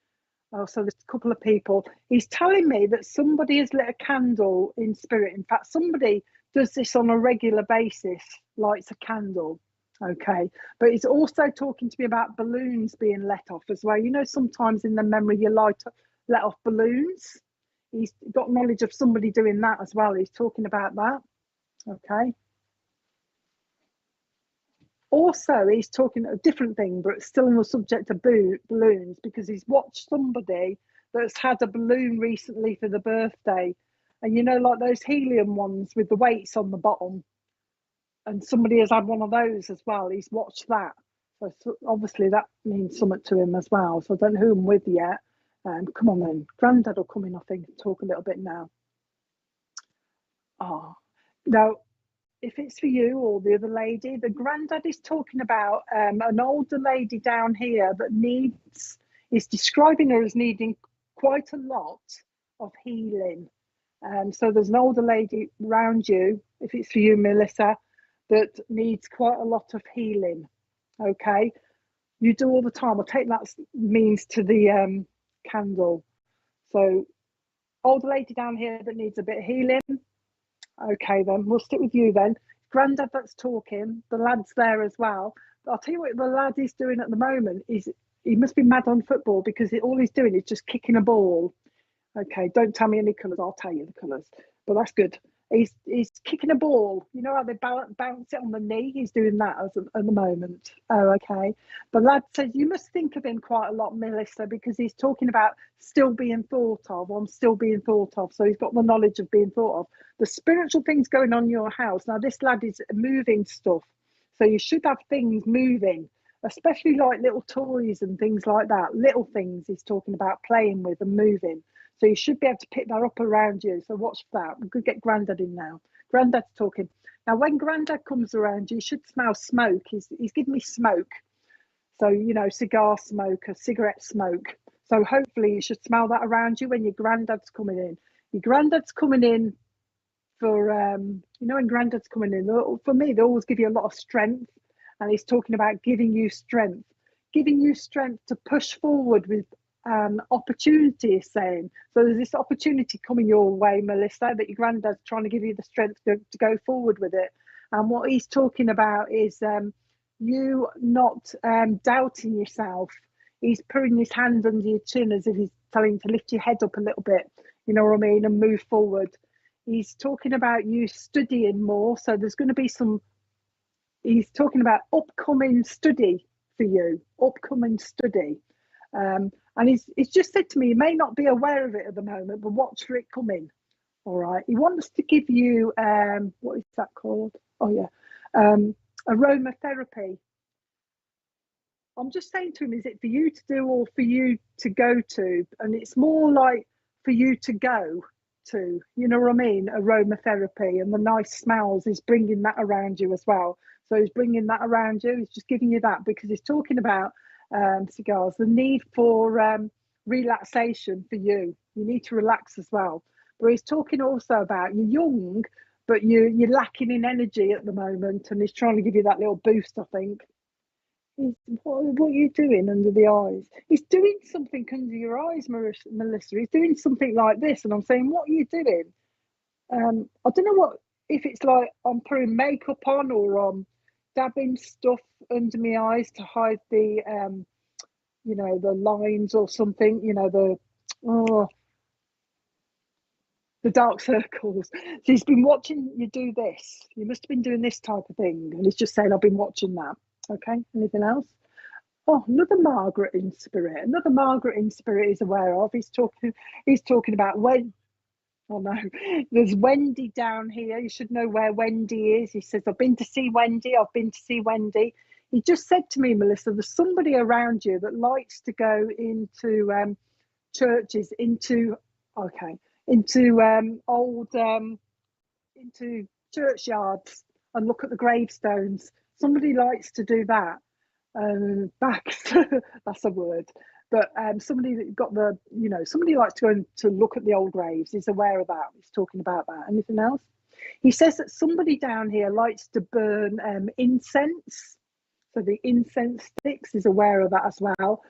Speaker 1: Oh, so there's a couple of people. He's telling me that somebody has lit a candle in spirit. In fact, somebody does this on a regular basis, lights a candle. Okay, but he's also talking to me about balloons being let off as well. You know, sometimes in the memory you let off balloons. He's got knowledge of somebody doing that as well. He's talking about that. Okay. Also, he's talking a different thing, but still on the subject of balloons, because he's watched somebody that's had a balloon recently for the birthday. And you know, like those helium ones with the weights on the bottom. And somebody has had one of those as well. He's watched that. So obviously that means something to him as well. So I don't know who I'm with yet. Come on then. Granddad will come in, I think, and talk a little bit now. Oh, now, if it's for you or the other lady, the granddad is talking about an older lady down here that is describing her as needing quite a lot of healing. So there's an older lady around you, if it's for you, Melissa, that needs quite a lot of healing. Okay, you do all the time. I'll take that means to the candle. So older lady down here that needs a bit of healing. Okay, then we'll stick with you then. Granddad that's talking, the lad's there as well. But I'll tell you what the lad is doing at the moment is he must be mad on football because all he's doing is just kicking a ball. Okay, don't tell me any colours, I'll tell you the colours. But that's good. He's kicking a ball. You know how they bounce it on the knee? He's doing that at the moment. Oh, okay. The lad says you must think of him quite a lot, Melissa, because he's talking about still being thought of. I'm still being thought of. So he's got the knowledge of being thought of. The spiritual things going on in your house. Now, this lad is moving stuff. So you should have things moving, especially like little toys and things like that. Little things he's talking about playing with and moving. So you should be able to pick that up around you. So watch that. We could get Grandad in now. Grandad's talking. Now, when Grandad comes around, you should smell smoke. He's giving me smoke. So, you know, cigar smoke or cigarette smoke. So hopefully you should smell that around you when your Grandad's coming in. Your Grandad's coming in for, you know, when Grandad's coming in, for me, they always give you a lot of strength. And he's talking about giving you strength to push forward with opportunity, is saying. So there's this opportunity coming your way, Melissa, that your granddad's trying to give you the strength to go forward with it. And what he's talking about is you not doubting yourself. He's putting his hand under your chin as if he's telling you to lift your head up a little bit. you know what I mean, and move forward. He's talking about you studying more. So there's going to be some, he's talking about upcoming study for you, upcoming study. And he's just said to me, you may not be aware of it at the moment, but watch for it coming. All right. He wants to give you, what is that called? Oh, yeah. Aromatherapy. I'm just saying to him, is it for you to do or for you to go to? And it's more like for you to go to, you know what I mean? Aromatherapy and the nice smells, he's bringing that around you as well. So he's bringing that around you. He's just giving you that because he's talking about cigars, the need for relaxation for you. You need to relax as well. But he's talking also about you're young, but you're lacking in energy at the moment. And he's trying to give you that little boost, I think. What are you doing under the eyes? He's doing something under your eyes, Melissa. He's doing something like this, and I'm saying, what are you doing? I don't know what, if it's like I'm putting makeup on or I'm dabbing stuff under my eyes to hide the, you know, the lines or something. You know, the dark circles. So he's been watching you do this. You must have been doing this type of thing, and he's just saying, I've been watching that. Okay, anything else? Oh, another Margaret in spirit. Another Margaret in spirit is aware of. He's talking about when. Oh no, there's Wendy down here. You should know where Wendy is. He says, I've been to see Wendy. I've been to see Wendy. He just said to me, Melissa, there's somebody around you that likes to go into churches, into old into churchyards and look at the gravestones. Somebody likes to do that. Back, that's a word. But somebody that got the, you know, somebody likes to go and to look at the old graves. He's aware of that. He's talking about that. Anything else? He says that somebody down here likes to burn incense. So the incense sticks, is aware of that as well.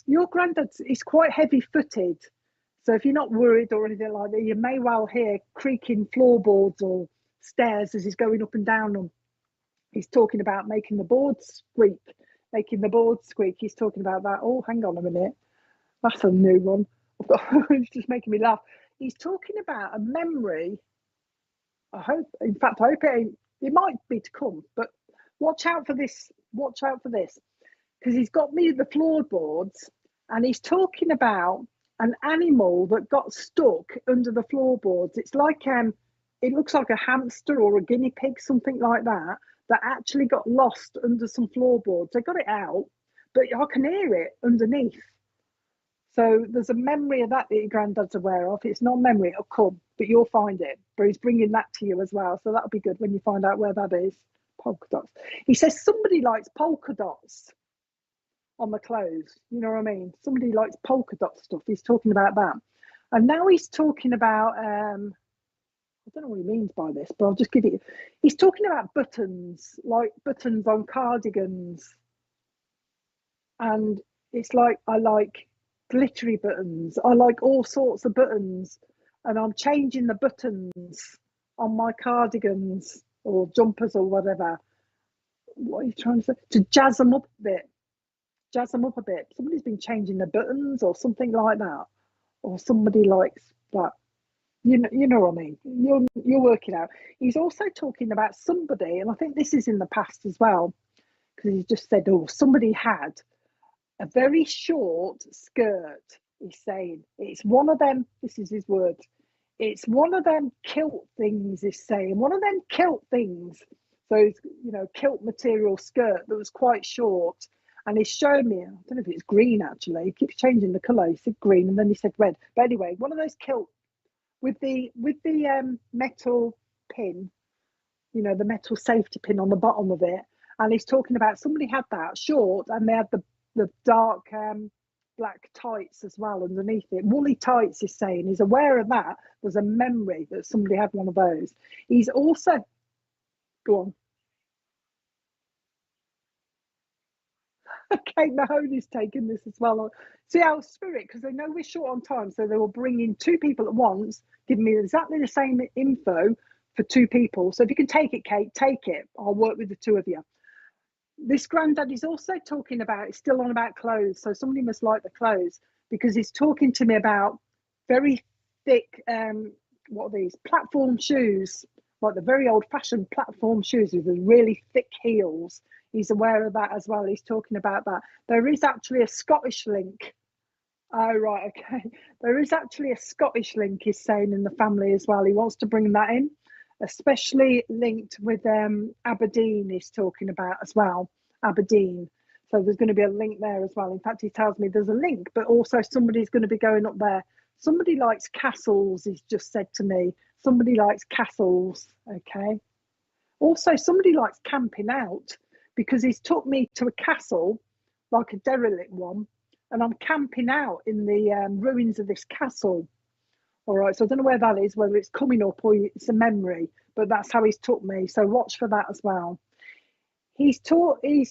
Speaker 1: Your granddad is quite heavy-footed. So if you're not worried or anything like that, you may well hear creaking floorboards or stairs as he's going up and down them. He's talking about making the boards squeak, He's talking about that. Oh, hang on a minute. That's a new one. It's just making me laugh. He's talking about a memory. I hope it might be to come, but watch out for this. Watch out for this. Because he's got me the floorboards and he's talking about an animal that got stuck under the floorboards. It's like, it looks like a hamster or a guinea pig, something like that, that actually got lost under some floorboards. They got it out, but I can hear it underneath. So there's a memory of that your granddad's aware of. It's not memory, it'll come, but you'll find it. But he's bringing that to you as well. So that'll be good when you find out where that is. Polka dots. He says somebody likes polka dots on the clothes. You know what I mean? Somebody likes polka dot stuff. He's talking about that. And now he's talking about, I don't know what he means by this, but I'll just give it. He's talking about buttons, like buttons on cardigans. And it's like, I like glittery buttons. I like all sorts of buttons. And I'm changing the buttons on my cardigans or jumpers or whatever. What are you trying to say? To jazz them up a bit. Somebody's been changing the buttons or something like that. Or somebody likes that. You know what I mean? You're working out. He's also talking about somebody, and I think this is in the past as well, because he just said, oh, somebody had a very short skirt. He's saying it's one of them. This is his words. It's one of them kilt things. He's saying one of them kilt things. So it's, you know, kilt material skirt that was quite short. And he's showing me, I don't know if it's green actually. He keeps changing the colour. He said green and then he said red. But anyway, one of those kilt with the metal pin, you know, the metal safety pin on the bottom of it. And he's talking about somebody had that short and they had the dark black tights as well underneath it. Woolly tights, he's saying. He's aware of that. There's a memory that somebody had one of those. He's also, go on. Kate Mahoney's taken this as well. See our spirit, because they know we're short on time, so they will bring in two people at once, giving me exactly the same info for two people. So if you can take it, Kate, take it. I'll work with the two of you. This granddad is also talking about, it's still on about clothes, so somebody must like the clothes, because he's talking to me about very thick, what are these? Platform shoes, like the very old-fashioned platform shoes with the really thick heels. He's aware of that as well. He's talking about that. There is actually a Scottish link. Oh, right, okay. There is actually a Scottish link, he's saying, in the family as well. He wants to bring that in, especially linked with Aberdeen, he's talking about as well. Aberdeen. So there's going to be a link there as well. In fact, he tells me there's a link, but also somebody's going to be going up there. Somebody likes castles, he's just said to me. Somebody likes castles, okay. Also, somebody likes camping out, because he's took me to a castle, like a derelict one, and I'm camping out in the ruins of this castle. All right, so I don't know where that is, whether it's coming up or it's a memory, but that's how he's took me. So watch for that as well. He's come, he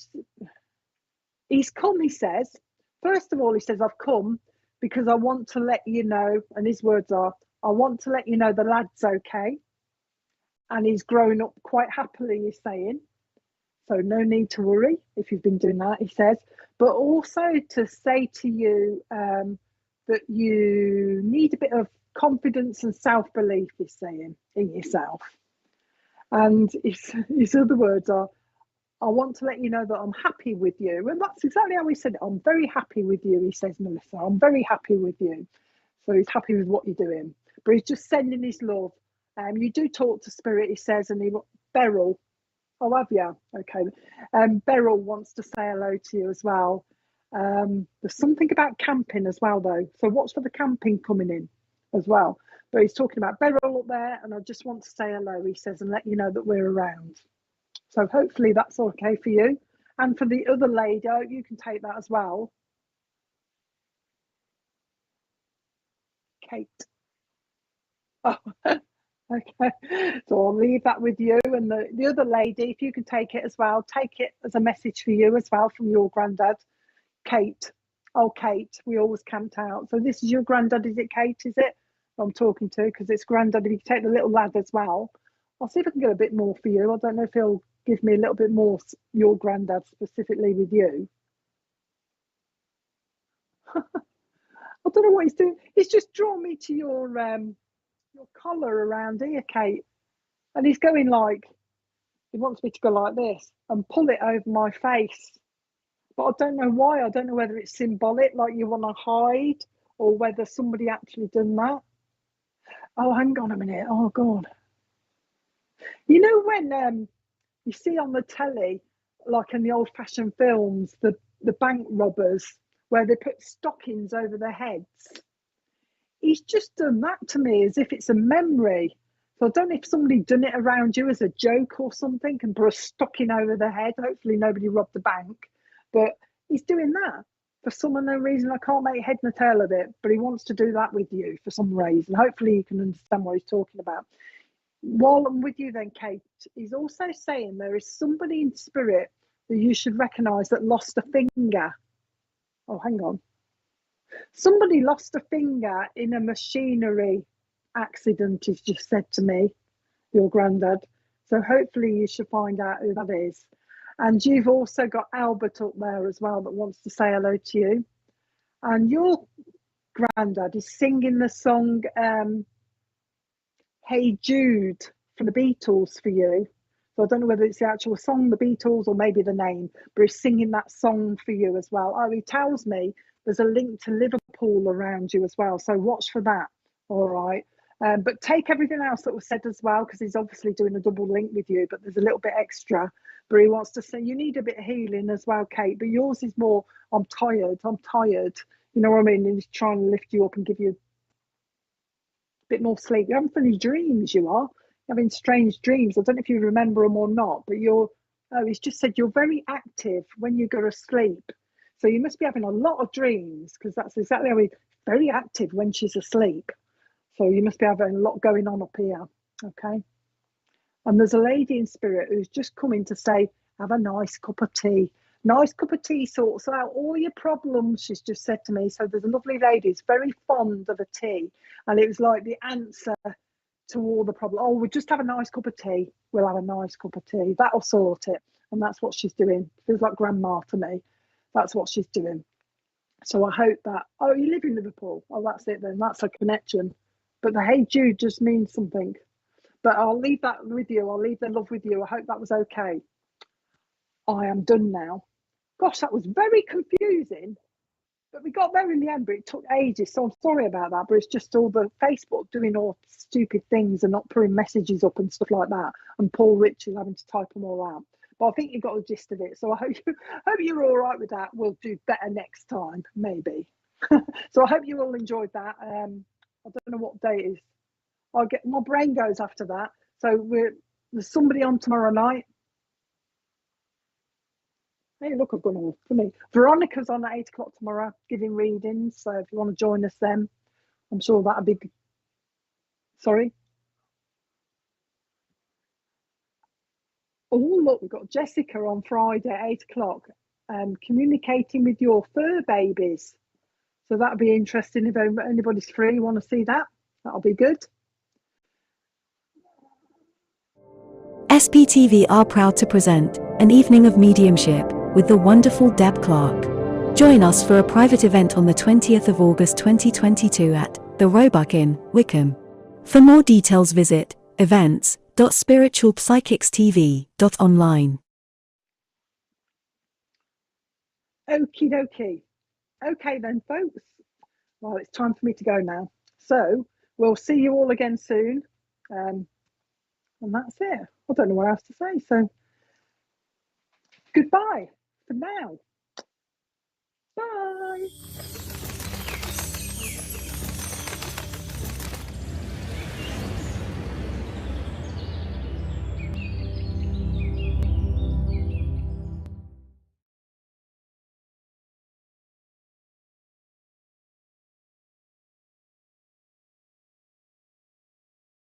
Speaker 1: says, first of all, he says, I've come because I want to let you know, and his words are, I want to let you know the lad's okay. And he's grown up quite happily, he's saying. So no need to worry if you've been doing that, he says. But also to say to you that you need a bit of confidence and self-belief, he's saying, in yourself. And his other words are, I want to let you know that I'm happy with you. And that's exactly how he said it. I'm very happy with you, he says, Melissa. I'm very happy with you. So he's happy with what you're doing. But he's just sending his love. You do talk to spirit, he says, and Beryl. Oh, have you? Okay. Beryl wants to say hello to you as well. There's something about camping as well, though. So watch for the camping coming in as well. But he's talking about Beryl up there, and I just want to say hello, he says, and let you know that we're around. So hopefully that's okay for you. And for the other lady, you can take that as well. Kate. Oh, okay. So I'll leave that with you. And the other lady, if you can take it as well, take it as a message for you as well from your granddad, Kate. Oh, Kate, we always camped out. So this is your granddad, is it, Kate? Is it? I'm talking to, because it's granddad. If you can take the little lad as well, I'll see if I can get a bit more for you. I don't know if he'll give me a little bit more, your granddad specifically with you. I don't know what he's doing. He's just drawn me to your collar around here, Kate. And he's going like, he wants me to go like this and pull it over my face. But I don't know why. I don't know whether it's symbolic, like you want to hide, or whether somebody actually done that. Oh, hang on a minute. Oh, God. You know when you see on the telly, like in the old-fashioned films, the bank robbers, where they put stockings over their heads? He's just done that to me as if it's a memory. So I don't know if somebody done it around you as a joke or something and put a stocking over their head. Hopefully nobody robbed the bank. But he's doing that for some unknown reason. I can't make head nor tail of it, but he wants to do that with you for some reason. Hopefully you can understand what he's talking about. While I'm with you then, Kate, he's also saying there is somebody in spirit that you should recognise that lost a finger. Oh, hang on. Somebody lost a finger in a machinery accident, he's just said to me, your granddad. So hopefully you should find out who that is. And you've also got Albert up there as well that wants to say hello to you. And your granddad is singing the song Hey Jude from the Beatles for you. So I don't know whether it's the actual song, the Beatles, or maybe the name, but he's singing that song for you as well. Oh, he tells me there's a link to Liverpool around you as well. So watch for that. All right. But take everything else that was said as well, because he's obviously doing a double link with you, but there's a little bit extra. But he wants to say you need a bit of healing as well, Kate. But yours is more, I'm tired. You know what I mean? And he's trying to lift you up and give you a bit more sleep. You're having funny dreams, you are. You're having strange dreams. I don't know if you remember them or not, but he's just said you're very active when you go to sleep. So you must be having a lot of dreams, because that's exactly how he's very active when she's asleep. So you must be having a lot going on up here, okay? And there's a lady in spirit who's just coming to say, have a nice cup of tea. Nice cup of tea sorts out all your problems, she's just said to me. So there's a lovely lady who's very fond of a tea. And it was like the answer to all the problems. Oh, we'll just have a nice cup of tea. We'll have a nice cup of tea. That'll sort it. And that's what she's doing. Feels like grandma to me. That's what she's doing. So I hope that, oh, you live in Liverpool. Oh, that's it then. That's a connection. But the hey Jude just means something. But I'll leave that with you. I'll leave the love with you. I hope that was okay. I am done now. Gosh, that was very confusing. But we got there in the end, but it took ages. So I'm sorry about that. But it's just all the Facebook doing all stupid things and not putting messages up and stuff like that. And Paul Richards having to type them all out. But I think you got the gist of it. So I hope you're all right with that. We'll do better next time, maybe. So I hope you all enjoyed that. I don't know what day it is. I'll get my brain goes after that. So there's somebody on tomorrow night. Hey, look, I've gone all funny. Veronica's on at 8 o'clock tomorrow giving readings. So if you want to join us then, I'm sure that'll be good. Sorry. Oh, look, we've got Jessica on Friday at 8 o'clock, communicating with your fur babies. So that'll be interesting if anybody's free, you want to see that. That'll be good.
Speaker 2: SPTV are proud to present an evening of mediumship with the wonderful Deb Clarke. Join us for a private event on the 20th of August 2022 at the Roebuck Inn, Wickham. For more details visit events.spiritualpsychicstv.online.
Speaker 1: Okie dokie. Okay then, folks. Well, it's time for me to go now. So we'll see you all again soon. And that's it. I don't know what else to say. So goodbye for now. Bye.